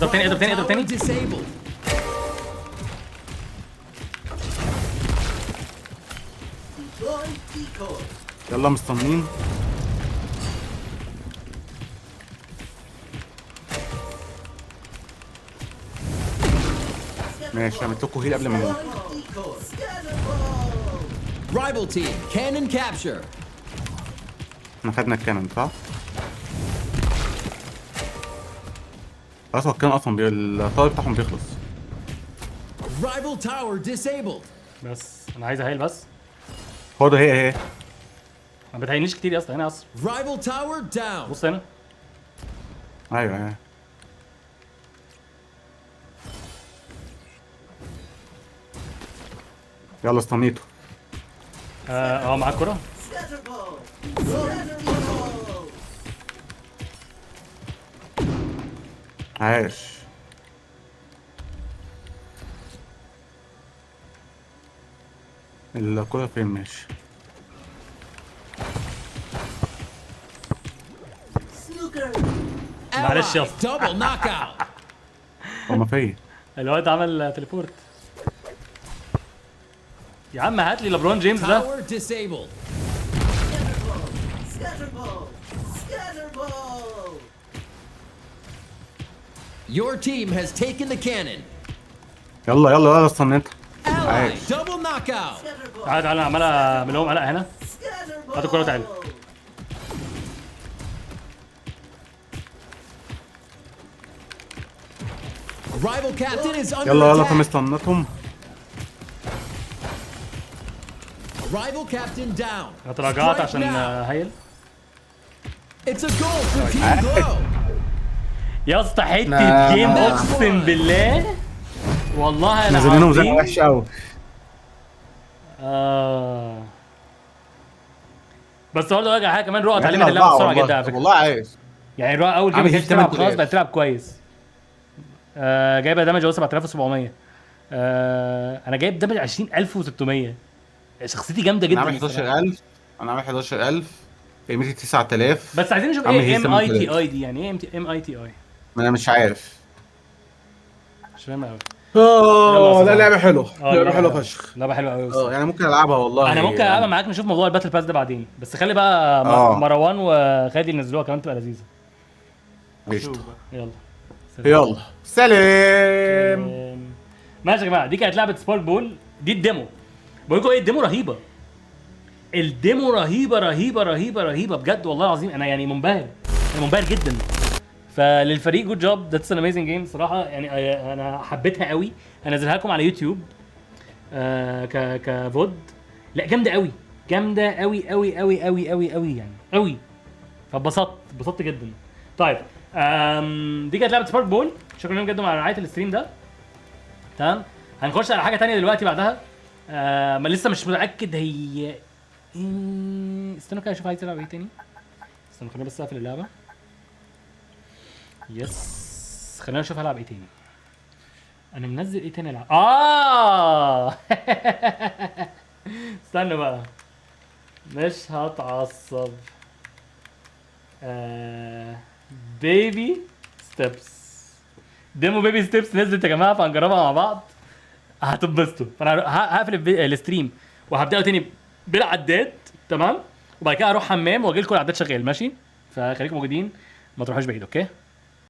اضرب تاني
Tower disabled.
Deploy decoy.
يلا مستنيين. ماشي عملت لكم هيل قبل ما نموت.
Decoy. Scatterball.
Rival team, cannon capture.
احنا خدنا الكانون صح؟ خلاص هو الكانون اصلا الطاقة بتاعهم بيخلص.
Rival tower disabled.
بس انا عايز اهيل بس.
هو ده هي
ما بتهينيش كتير يا اسطى. هنا اصلا
Rival tower down.
بص هنا.
ايوه. يلا استنيته.
معاك كرة.
Scatterball. Scatterball.
عاش. الكرة فين ماشي.
Snooker.
معلش يا
Ally,
اسطى.
double knockout.
هو ما فين.
الواد عمل تليبورت. يا عم هات لي لبرون جيمس ده.
Tower disabled.
Scatterball. Scatterball.
Your team has taken the cannon.
يلا استنيت.
Ally,
Nice.
double knockout.
Scatterball.
تعالى عمال اعمل لهم قلق هنا.
Scatterball.
هات الكرة تعالى.
Rival captain is under
يلا
attack.
فمستنيتهم.
Rival captain down.
انا تراجعت
Strike
عشان
now.
هيل.
It's a goal for Team Glow.
يا اسطى حته
لا.
جيم اقسم بالله والله
نازلينهم زي
العظيم.
وحش قوي.
بس اقول لك حاجه كمان، رؤى اتعلمت اللعبه بسرعه جدا على فكره.
والله عايز.
يعني رؤى اول جيم
عامل
ما كانتش
هيت
تلعب
8000.
خلاص بقت تلعب كويس. جايبه دامج 7700. انا جايب دامج 20600. شخصيتي جامده
انا
جدا
عامل
الصراحة.
11000. انا عامل 11000. قيمتي 9000.
بس عايزين نشوف
عامل
ايه
هيت
ام اي
8000.
تي اي دي، يعني ايه ام اي تي اي؟
ما انا مش عارف.
مش فاهم قوي.
لا لعبه حلوه. لعبه
لعبة
حلوه
حلوة.
فشخ.
لعبه حلوه قوي.
يعني ممكن العبها والله.
انا ممكن العبها معاك، نشوف موضوع الباتل باس ده بعدين، بس خلي بقى مروان وخالد ينزلوها كمان تبقى لذيذه.
قشطة.
يلا
يلا سلام.
ماشي يا جماعه، دي كانت لعبه سبارك بول. دي الديمو. بقول لكم ايه، الديمو رهيبه. الديمو رهيبه بجد والله العظيم. انا يعني منبهر جدا. فللفريق جود جوب، ذاتس ان اميزنج جيم صراحه. يعني انا حبيتها قوي. هنزلها لكم على يوتيوب كفود. لا جامده قوي يعني قوي. فاتبسطت جدا. طيب دي كانت لعبه سبارك بول. شكرا لكم جدا على رعايه الستريم ده. تمام. هنخش على حاجه تانية دلوقتي بعدها. ما لسه مش متاكد هي استنوا كده اشوف عايز العب ايه تاني. استنوا خلينا بس اقفل اللعبه. يس خلينا نشوف هلعب ايه تاني. انا منزل ايه تاني العب. استنوا بقى مش هتعصب. بيبي ستيبس. ديمو بيبي ستيبس نزلت يا جماعه، فهنجربها مع بعض. هتنبسطوا. فانا هقفل الستريم وهبداه تاني بالعداد. تمام. وبعد كده اروح حمام واجي لكم العداد شغال. ماشي. فخليكم موجودين ما تروحوش بعيد. اوكي.